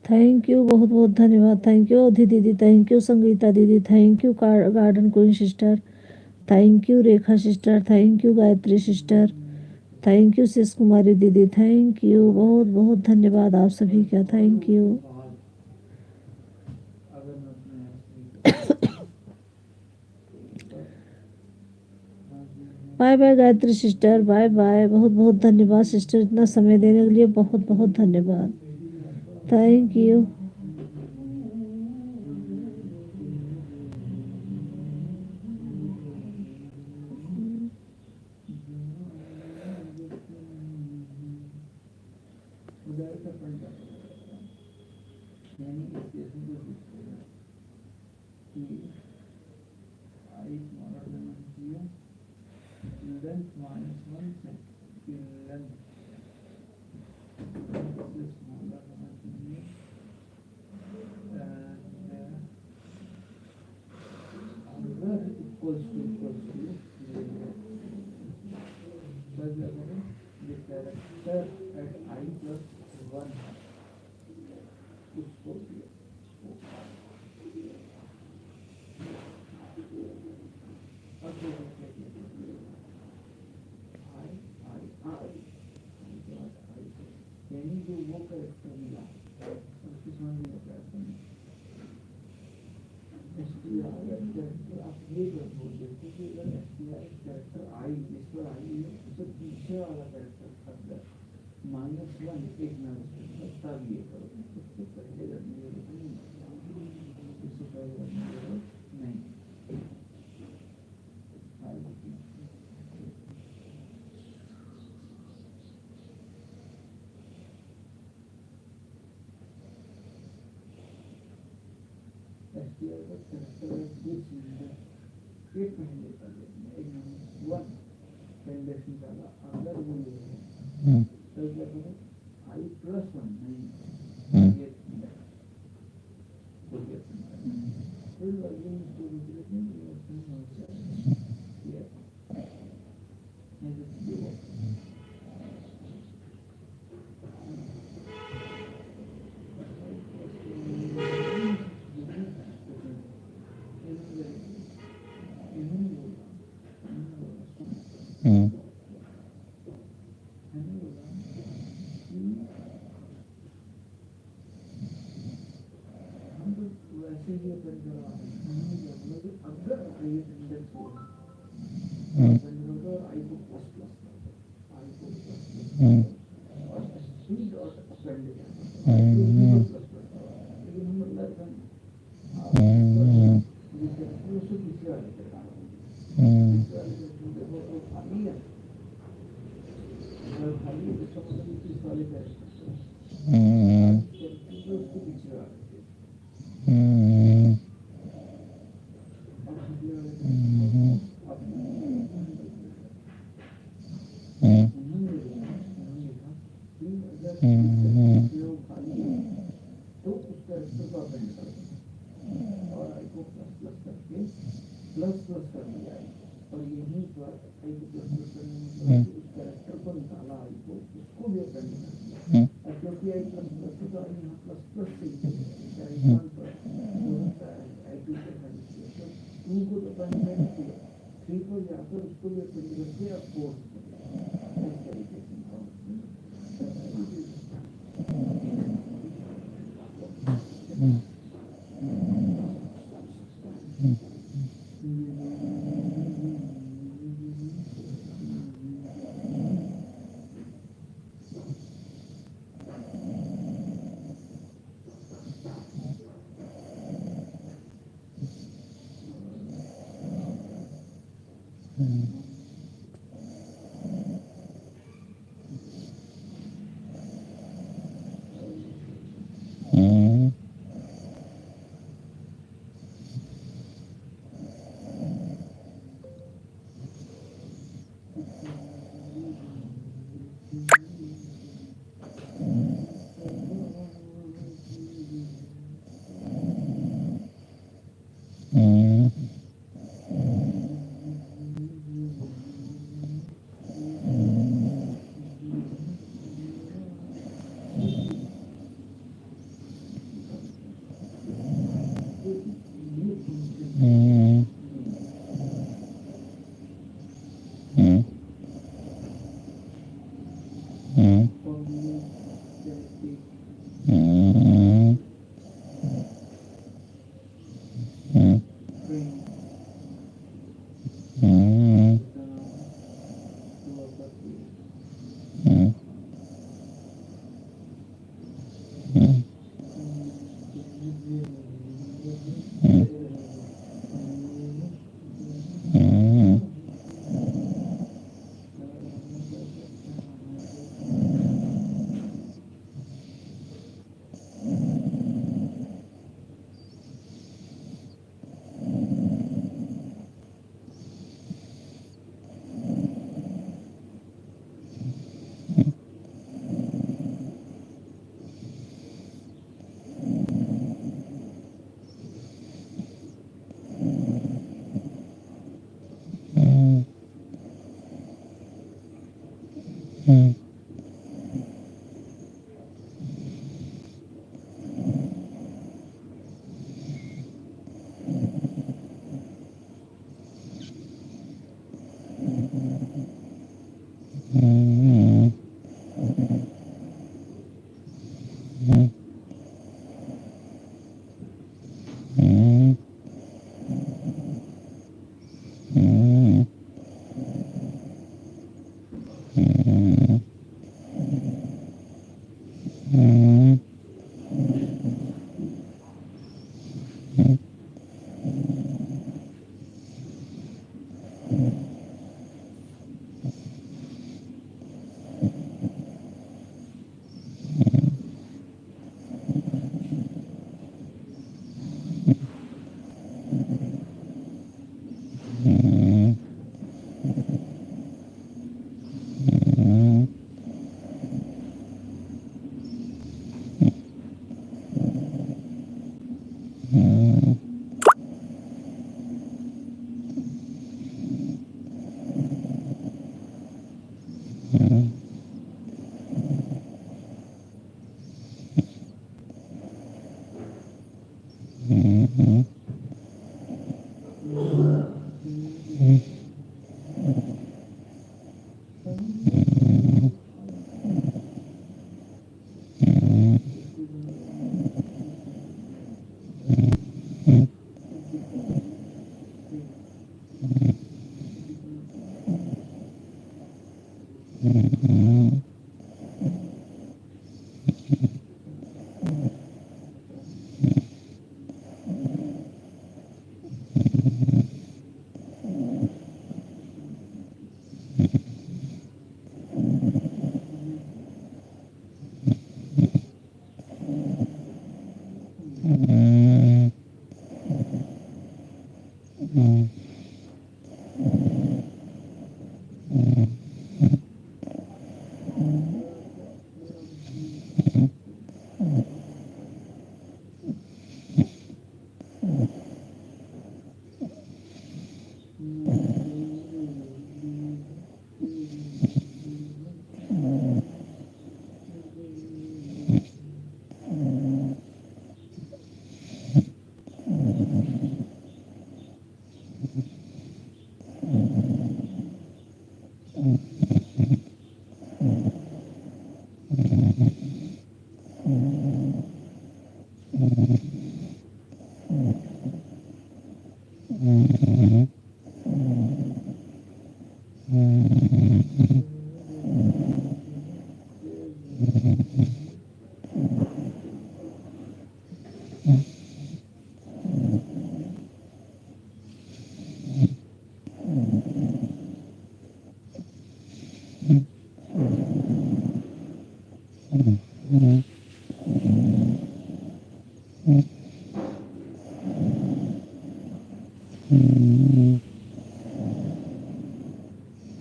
थैंक यू, बहुत बहुत धन्यवाद। थैंक यू अवधि दीदी, थैंक यू संगीता दीदी, thank you garden queen sister, thank you Rekha sister, thank you Gayatri sister, thank you शिश कुमारी दीदी, थैंक यू, बहुत बहुत धन्यवाद आप सभी का, thank you. Bye bye Gayatri sister, bye bye, बहुत बहुत धन्यवाद सिस्टर, इतना समय देने के लिए बहुत बहुत धन्यवाद, थैंक यू।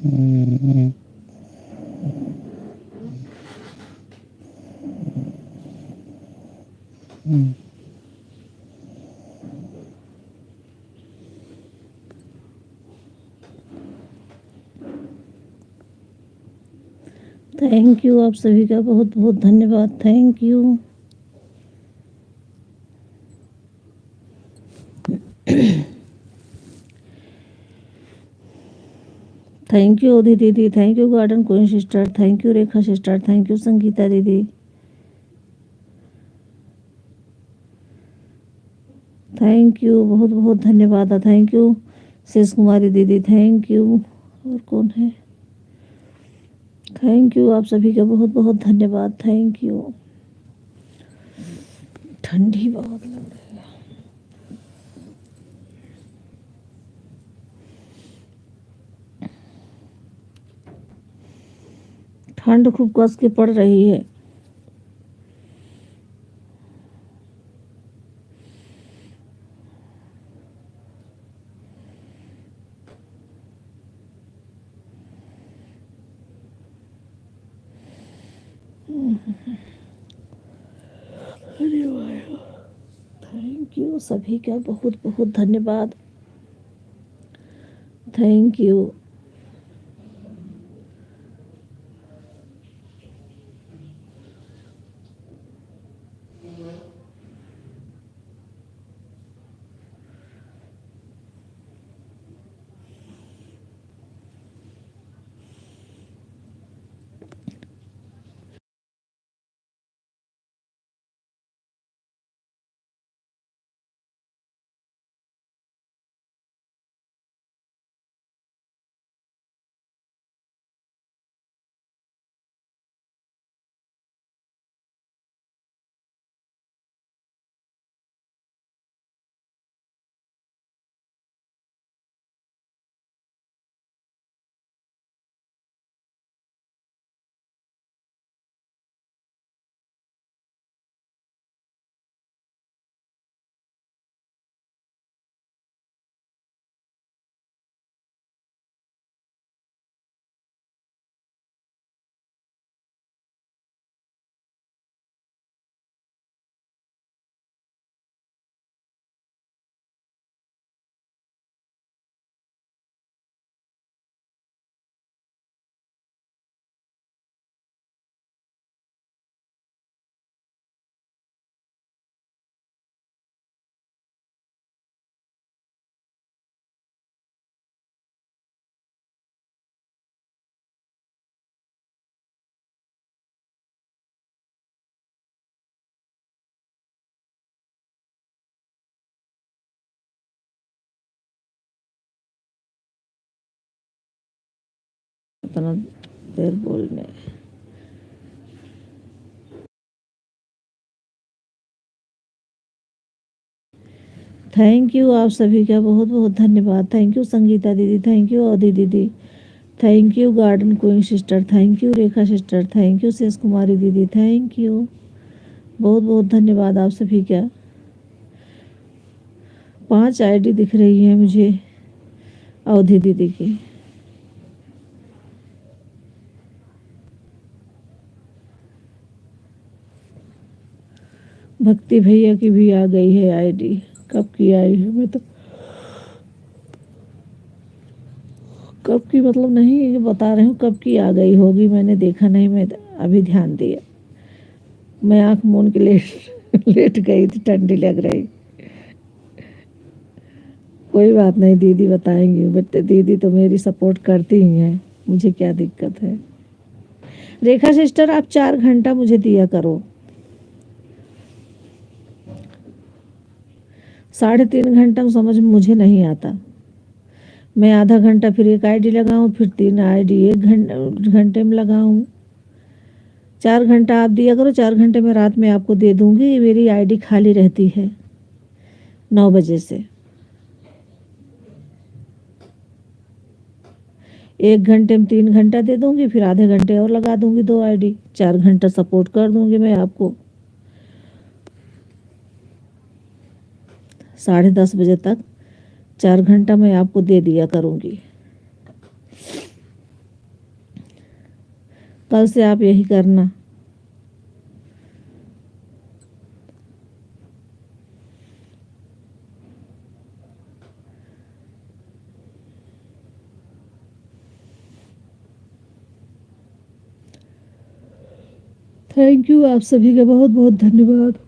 थैंक यू, आप सभी का बहुत बहुत धन्यवाद। Thank you. थैंक यू ओदी दीदी, thank you garden queen sister, thank you Rekha sister, thank you Sangeeta दीदी, थैंक यू, बहुत बहुत धन्यवाद। थैंक यू शेष कुमारी दीदी, थैंक यू। और कौन है? थैंक यू, आप सभी का बहुत बहुत धन्यवाद। Thank you. ठंडी बहुत लग रही है। ठंड खूब कस के पड़ रही है। थैंक यू सभी का बहुत बहुत धन्यवाद। Thank you. इतना देर बोलने। थैंक यू, आप सभी का बहुत बहुत धन्यवाद। थैंक यू संगीता दीदी, थैंक यू अवधि दीदी, thank you garden queen sister, thank you Rekha sister, thank you शेष कुमारी दीदी, थैंक यू, बहुत बहुत धन्यवाद आप सभी का। 5 आईडी दिख रही है मुझे अवधि दीदी की। भक्ति भैया की भी आ गई है आईडी। कब की आई है? मैं तो कब की मतलब नहीं बता रही हूँ, कब की आ गई होगी मैंने देखा नहीं, मैं अभी ध्यान दिया। मैं आंख मूंद के लेट गई थी, ठंडी लग रही। कोई बात नहीं, दीदी बताएंगी, बट दीदी तो मेरी सपोर्ट करती ही हैं, मुझे क्या दिक्कत है। रेखा सिस्टर आप 4 घंटा मुझे दिया करो। 3.5 घंटा में समझ मुझे नहीं आता। मैं आधा घंटा फिर एक आईडी लगाऊं, फिर 3 आईडी 1 घंटे में लगाऊं। 4 घंटा आप दिया करो, 4 घंटे में रात में आपको दे दूंगी। मेरी आईडी खाली रहती है 9 बजे से। 1 घंटे में 3 घंटा दे दूंगी, फिर आधे घंटे और लगा दूंगी 2 आईडी। 4 घंटा सपोर्ट कर दूंगी मैं आपको। 10:30 बजे तक 4 घंटा मैं आपको दे दिया करूंगी। कल से आप यही करना। थैंक यू, आप सभी का बहुत बहुत धन्यवाद।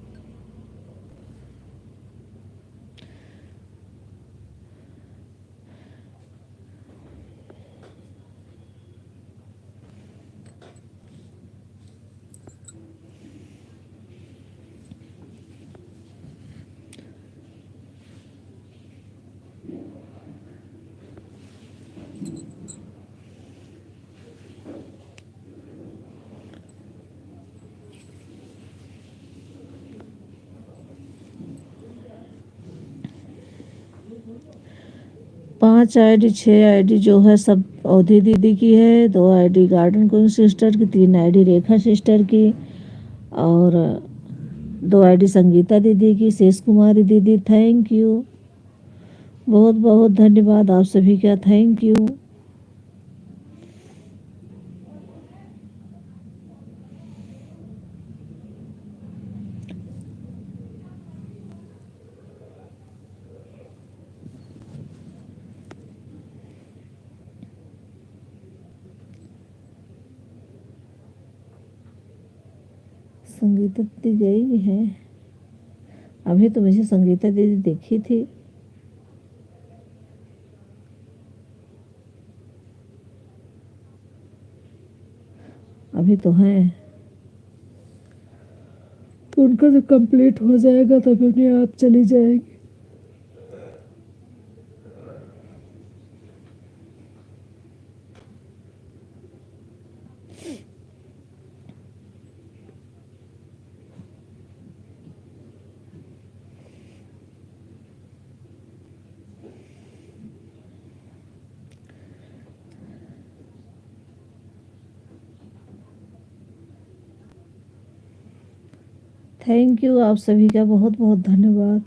पांच आईडी 6 आईडी जो है सब अवधि दीदी की है, 2 आईडी गार्डन क्वीन सिस्टर की, 3 आईडी रेखा सिस्टर की और 2 आईडी संगीता दीदी की, शेष कुमारी दीदी। थैंक यू, बहुत बहुत धन्यवाद आप सभी का। Thank you. संगीता दीदी गई है, अभी तो मुझे संगीता दीदी देखी थी। अभी तो है, तो उनका जब कंप्लीट हो जाएगा तब उन्हें आप चली जाएगी। थैंक यू, आप सभी का बहुत बहुत धन्यवाद।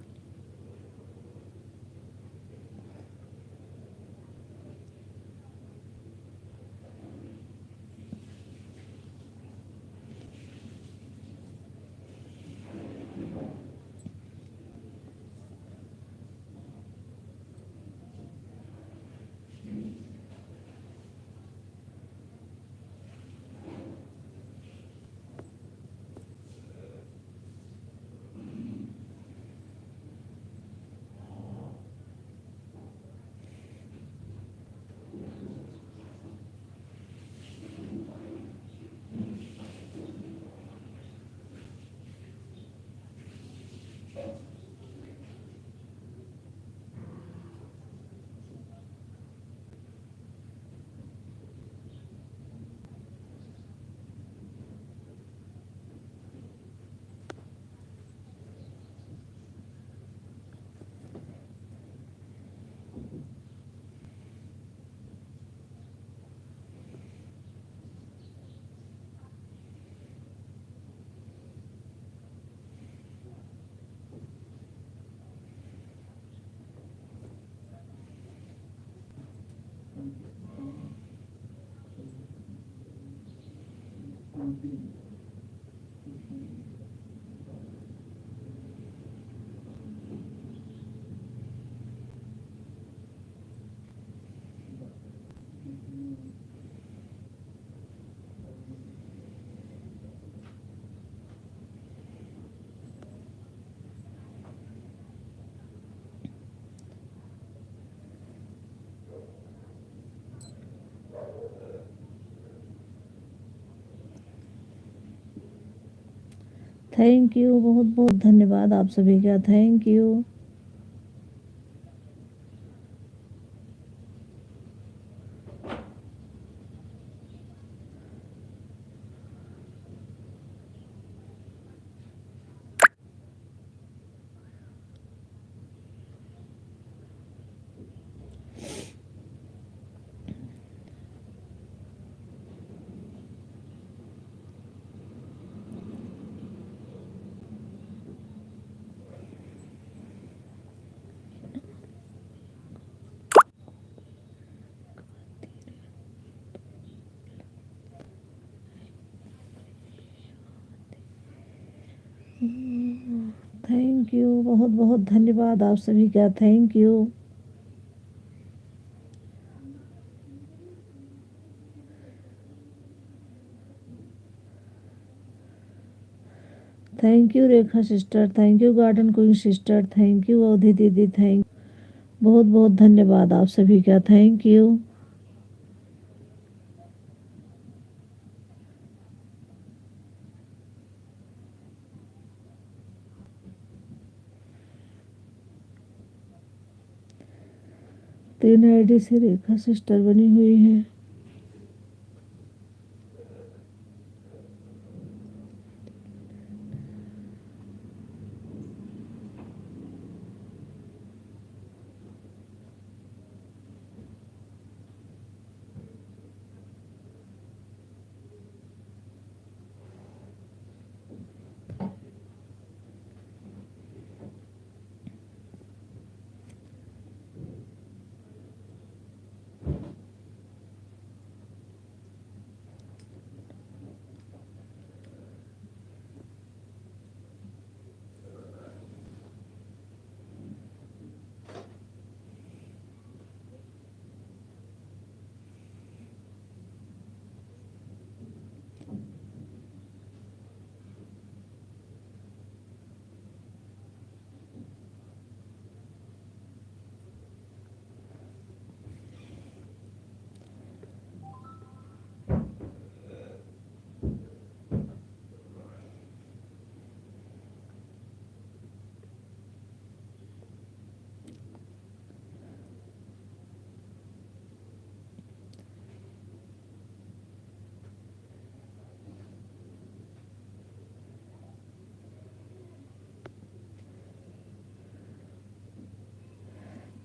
थैंक यू, बहुत बहुत धन्यवाद आप सभी का। Thank you. थैंक यू, बहुत बहुत धन्यवाद आप सभी का, thank you. Thank you Rekha sister, thank you garden queen sister, thank you अवधि दीदी, थैंक बहुत बहुत धन्यवाद आप सभी का, थैंक यू। तीन आईडी से रेखा सिस्टर बनी हुई है।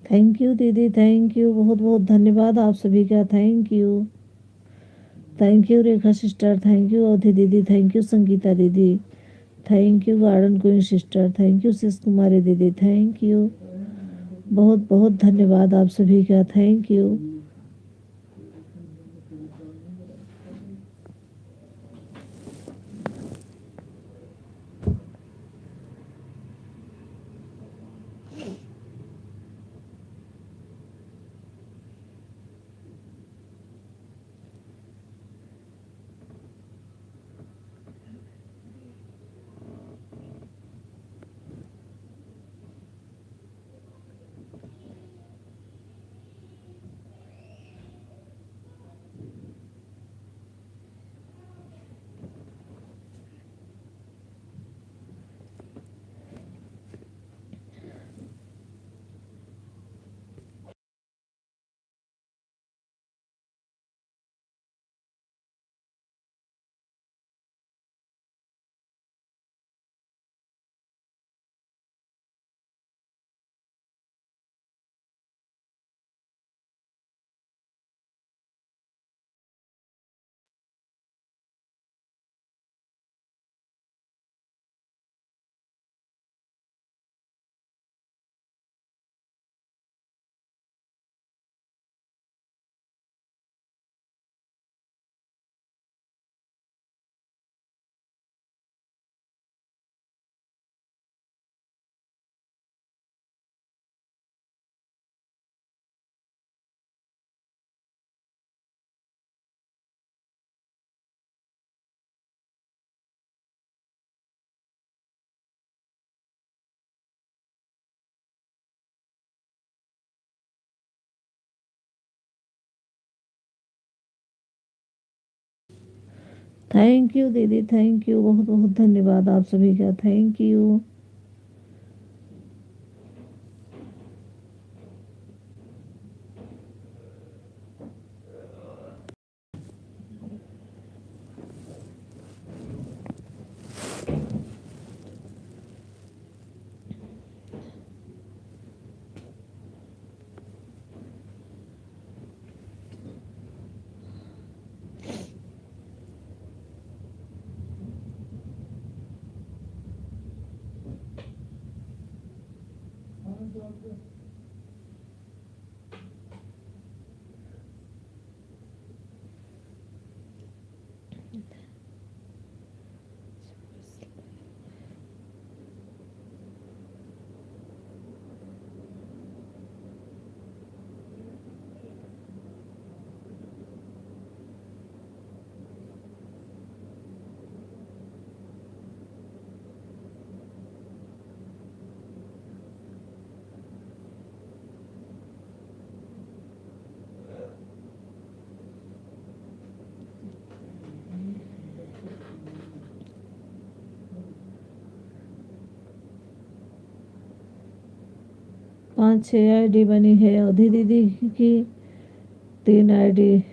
थैंक यू दीदी, थैंक यू, बहुत बहुत धन्यवाद आप सभी का, thank you. Thank you Rekha sister, thank you अवधि दीदी, थैंक यू संगीता दीदी, thank you garden queen sister, thank you शिश कुमारी दीदी, थैंक यू, बहुत बहुत धन्यवाद आप सभी का, थैंक यू। थैंक यू दीदी, थैंक यू, बहुत बहुत धन्यवाद आप सभी का, थैंक यू। 5-6 आईडी बनी है अवधि दीदी की, 3 आईडी,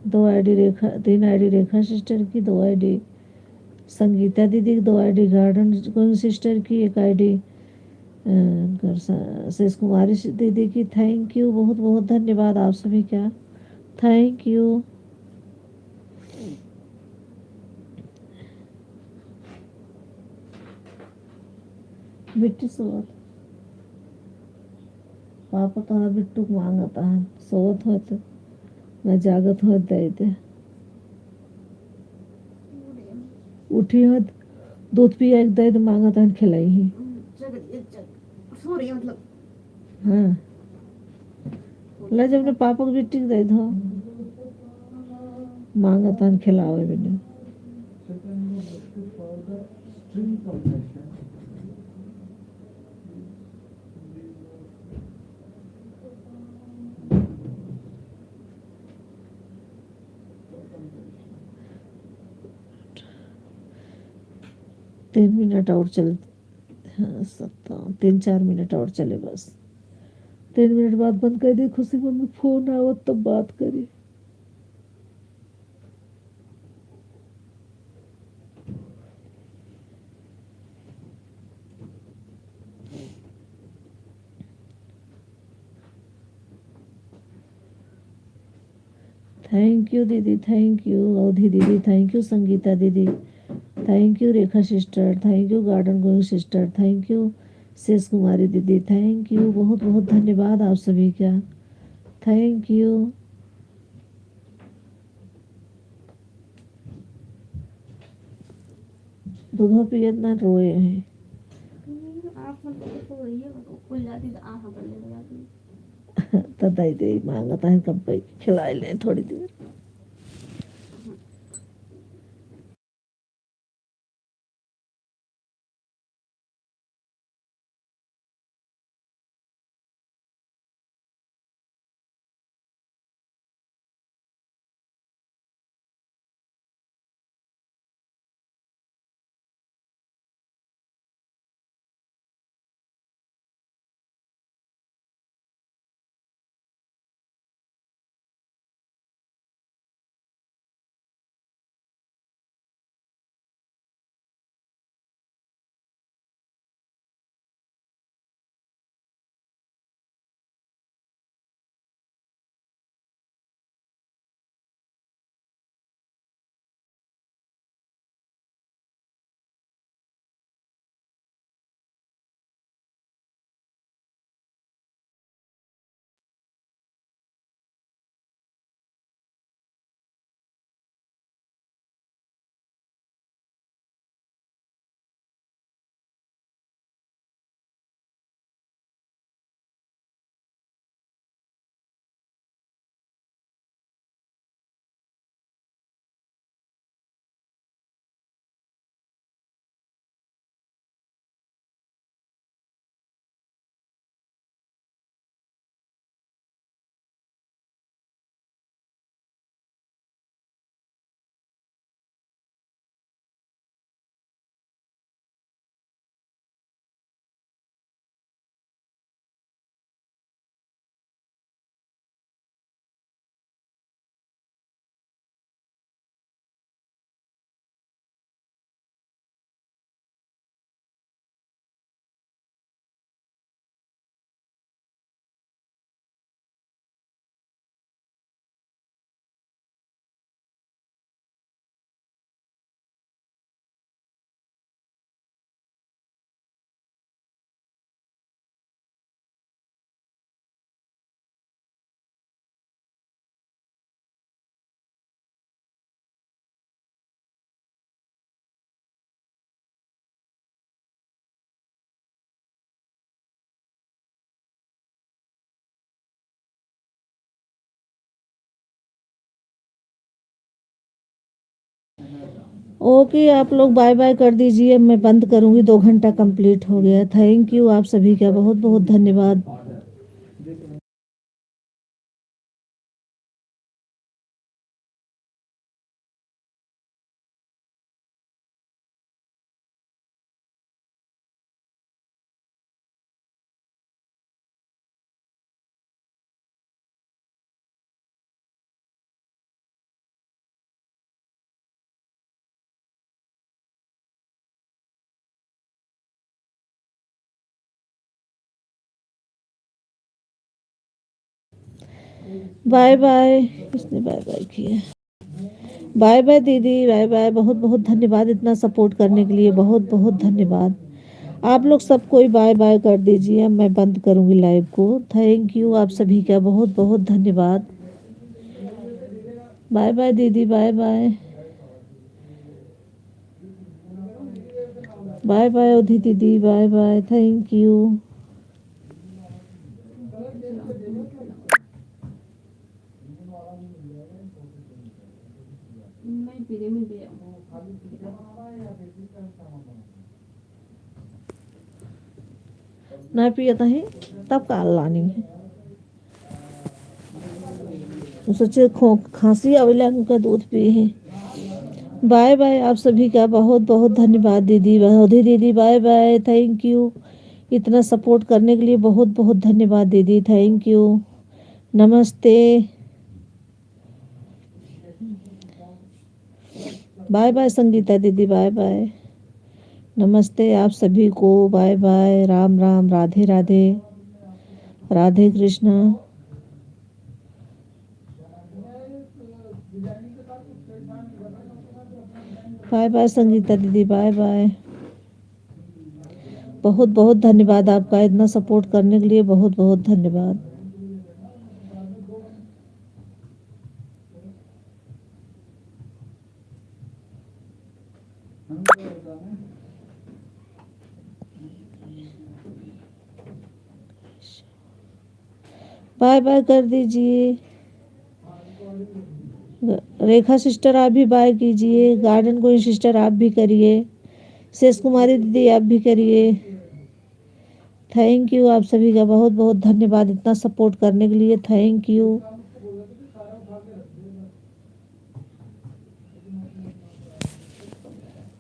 2 आईडी रेखा, 3 आईडी रेखा सिस्टर की, 2 आईडी संगीता दीदी की, 2 आईडी गार्डन सिस्टर की, 1 आईडी शेष कुमारी दीदी की। थैंक यू, बहुत बहुत धन्यवाद आप सभी का, थैंक यू। बिट्टू सोवत पापा तो बिट्टू को मांगता है, सोवत होते मैं जागत होते उठी हो दूध पिया दे तो मांगता है, खिलाई ही मतलब हाँ ला जब ने पापा को बिट्टी दे दो मांगता है, खिलावे बिना। 3 मिनट और चल, हाँ 3-4 मिनट और चले बस, 3 मिनट बाद बंद कर दी। खुशी मम्मी फोन आवत तब बात करी। थैंक यू दीदी, थैंक यू अवधि दीदी, थैंक यू संगीता दीदी, thank you Rekha sister, thank you garden going sister, thank you शेष कुमारी दीदी, थैंक यू, बहुत बहुत धन्यवाद आप सभी का, थैंक यू। दूधो पिए ना रोए हैं तो दई दे मांगता है कब पे खिला लें थोड़ी देर। ओके आप लोग बाय बाय कर दीजिए, मैं बंद करूंगी, 2 घंटा कंप्लीट हो गया। थैंक यू आप सभी का, बहुत बहुत धन्यवाद। Bye bye. किसने बाय बाय किया? बाय बाय दीदी, बाय बाय। बहुत बहुत धन्यवाद इतना सपोर्ट करने के लिए, बहुत बहुत धन्यवाद। आप लोग सब कोई बाय बाय कर दीजिए, मैं बंद करूंगी लाइव को। थैंक यू आप सभी का बहुत बहुत धन्यवाद। बाय बाय दीदी, बाय बाय। बाय बाय उदी दीदी, बाय बाय। Thank you. ना पिया था तब काल लानी है। सोचे खांसी अवेला का दूध पिए हैं। बाय बाय आप सभी का बहुत बहुत धन्यवाद दीदी, बहुधी दीदी, बाय बाय। थैंक यू इतना सपोर्ट करने के लिए, बहुत बहुत धन्यवाद दीदी, थैंक यू। नमस्ते। बाय बाय संगीता दीदी, बाय बाय। नमस्ते आप सभी को, bye bye. Ram Ram, Radhe Radhe, Radhe Krishna. Bye bye Sangeeta दीदी, बाय बाय। बहुत बहुत धन्यवाद आपका इतना सपोर्ट करने के लिए, बहुत बहुत धन्यवाद। बाय बाय कर दीजिए। रेखा सिस्टर आप भी बाय कीजिए। गार्डन कोई सिस्टर आप भी करिए। शेष कुमारी दीदी आप भी करिए। थैंक यू आप सभी का बहुत बहुत धन्यवाद इतना सपोर्ट करने के लिए, थैंक यू।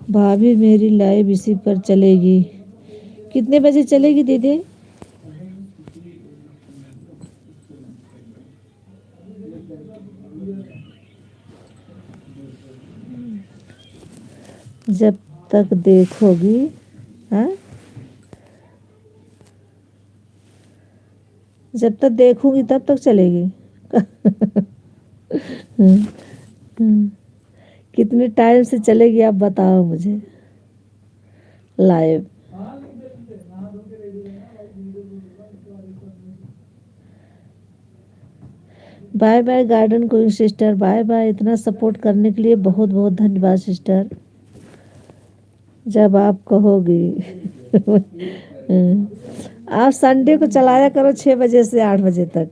भाभी मेरी लाइव इसी पर चलेगी। कितने बजे चलेगी दीदी? जब तक देखोगी। हाँ, जब तक देखूंगी तब तक चलेगी। कितने टाइम से चलेगी आप बताओ मुझे live. Bye bye garden queen sister, bye bye. इतना सपोर्ट करने के लिए बहुत बहुत धन्यवाद सिस्टर। जब आप कहोगी। आप संडे को चलाया करो 6 बजे से 8 बजे तक।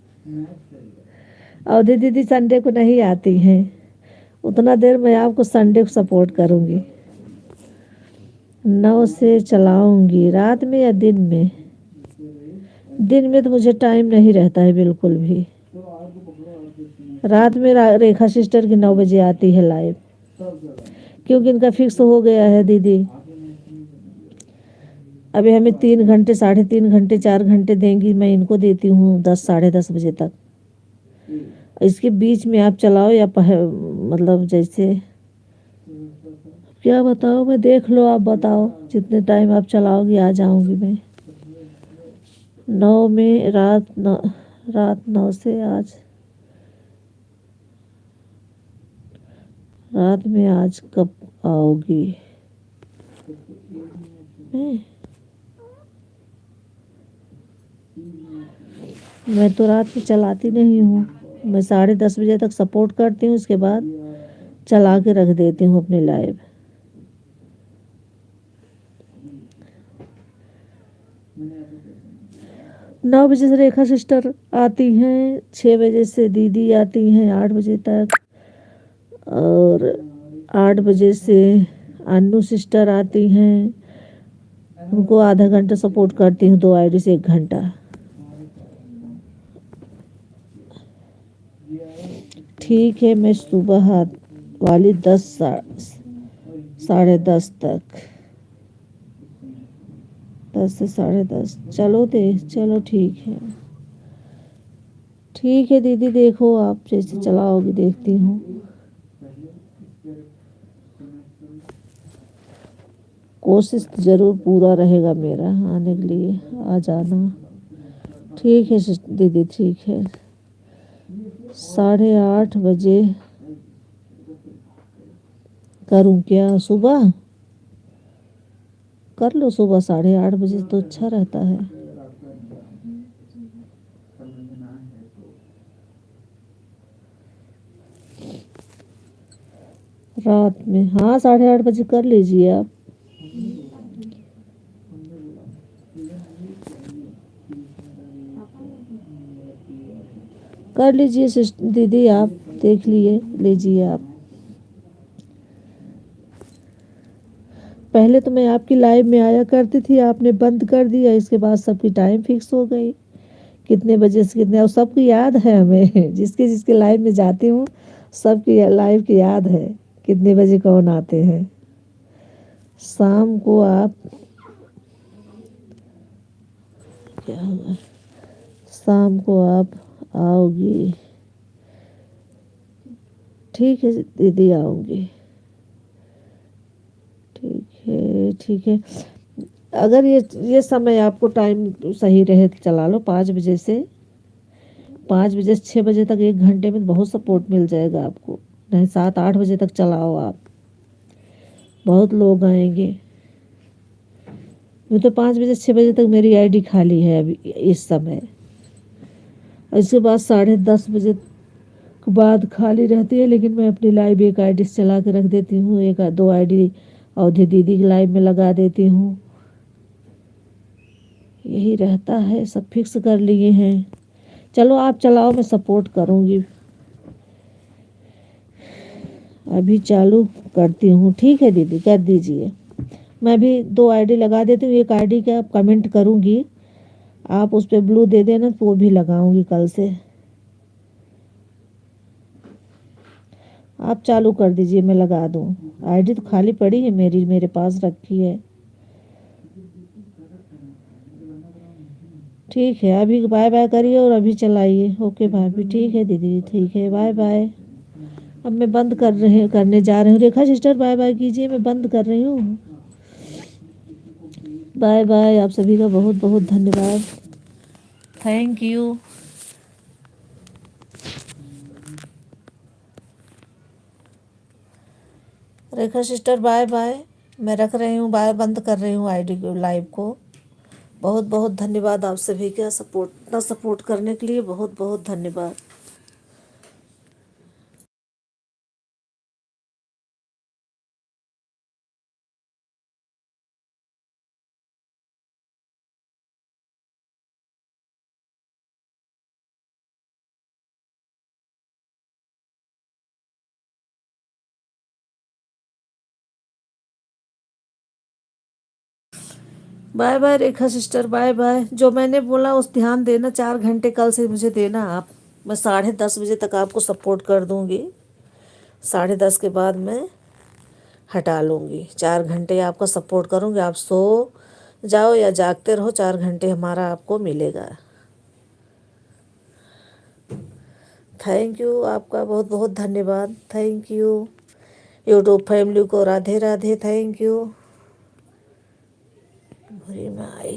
अवधि दीदी संडे को नहीं आती हैं, उतना देर मैं आपको संडे को सपोर्ट करूंगी। 9 से चलाऊंगी, रात में या दिन में? दिन में तो मुझे टाइम नहीं रहता है बिल्कुल भी। रात में रेखा सिस्टर की 9 बजे आती है लाइव, क्योंकि इनका फिक्स हो गया है दीदी। अभी हमें 3 घंटे, 3.5 घंटे, 4 घंटे देंगी, मैं इनको देती हूँ 10 साढ़े 10 बजे तक। इसके बीच में आप चलाओ या मतलब जैसे क्या बताओ, मैं देख लो, आप बताओ जितने टाइम आप चलाओगी आ जाऊंगी मैं। 9 में रात 9 से आज रात में आज कब आओगी? मैं तो रात में चलाती नहीं हूँ, मैं 10:30 बजे तक सपोर्ट करती हूँ, उसके बाद चला के रख देती हूँ अपनी लाइव। नौ बजे से रेखा सिस्टर आती हैं, 6 बजे से दीदी आती हैं 8 बजे तक, और 8 बजे से अन्नू सिस्टर आती हैं, उनको आधा घंटा सपोर्ट करती हूँ, 2 आईडी से 1 घंटा। ठीक है, मैं सुबह वाली 10 साढ़े 10 तक, 10 से 10:30। चलो ठीक है। ठीक है दीदी, देखो आप जैसे चलाओगी, देखती हूँ। कोशिश ज़रूर पूरा रहेगा मेरा आने के लिए, आ जाना। ठीक है दीदी, ठीक है। 8:30 बजे करूं क्या? सुबह कर लो, सुबह 8:30 बजे तो अच्छा रहता है। रात में, हाँ 8:30 बजे कर लीजिए आप। कर लीजिए दीदी, आप देख लीजिए आप। पहले तो मैं आपकी लाइव में आया करती थी, आपने बंद कर दिया, इसके बाद सबकी टाइम फिक्स हो गई कितने बजे से कितने, और सबकी याद है हमें जिसके जिसके लाइव में जाती हूँ सबकी लाइव की याद है कितने बजे कौन आते हैं। शाम को आप, क्या होगा, शाम को आप आओगी? ठीक है दीदी, आऊँगी। ठीक है, ठीक है। अगर ये समय आपको टाइम सही रहे तो चला लो 5 बजे से 6 बजे तक, 1 घंटे में बहुत सपोर्ट मिल जाएगा आपको। नहीं 7-8 बजे तक चलाओ आप, बहुत लोग आएंगे। मैं तो 5 बजे 6 बजे तक मेरी आईडी खाली है अभी इस समय। इसके बाद 10:30 बजे के बाद खाली रहती है, लेकिन मैं अपनी लाइव एक आईडी से चला के रख देती हूँ, 1-2 आईडी अवधि दीदी की लाइव में लगा देती हूँ। यही रहता है, सब फिक्स कर लिए हैं। चलो आप चलाओ, मैं सपोर्ट करूँगी। अभी चालू करती हूँ, ठीक है दीदी, कर दीजिए। मैं भी 2 आईडी लगा देती हूँ, एक आईडी का कमेंट करूँगी, आप उस पर ब्लू दे देना तो वो भी लगाऊंगी कल से। आप चालू कर दीजिए, मैं लगा दूँ। आईडी तो खाली पड़ी है मेरी, मेरे पास रखी है। ठीक है, अभी बाय बाय करिए और अभी चलाइए। ओके भाभी, ठीक है दीदी, ठीक है, बाय बाय। अब मैं बंद करने जा रही हूँ। रेखा सिस्टर बाय बाय कीजिए, मैं बंद कर रही हूँ। बाय बाय, आप सभी का बहुत बहुत धन्यवाद, thank you. Rekha sister bye bye, मैं रख रही हूँ, बाय, बंद कर रही हूँ आईडी को, लाइव को। बहुत बहुत धन्यवाद आप सभी का इतना सपोर्ट करने के लिए, बहुत बहुत धन्यवाद। बाय बाय रेखा सिस्टर, बाय बाय। जो मैंने बोला उस ध्यान देना, 4 घंटे कल से मुझे देना आप। मैं 10:30 बजे तक आपको सपोर्ट कर दूंगी, 10:30 के बाद मैं हटा लूँगी। 4 घंटे आपका सपोर्ट करूँगी, आप सो जाओ या जागते रहो, 4 घंटे हमारा आपको मिलेगा। थैंक यू, आपका बहुत बहुत धन्यवाद, थैंक यू। यूट्यूब फैमिली को राधे राधे, थैंक यू।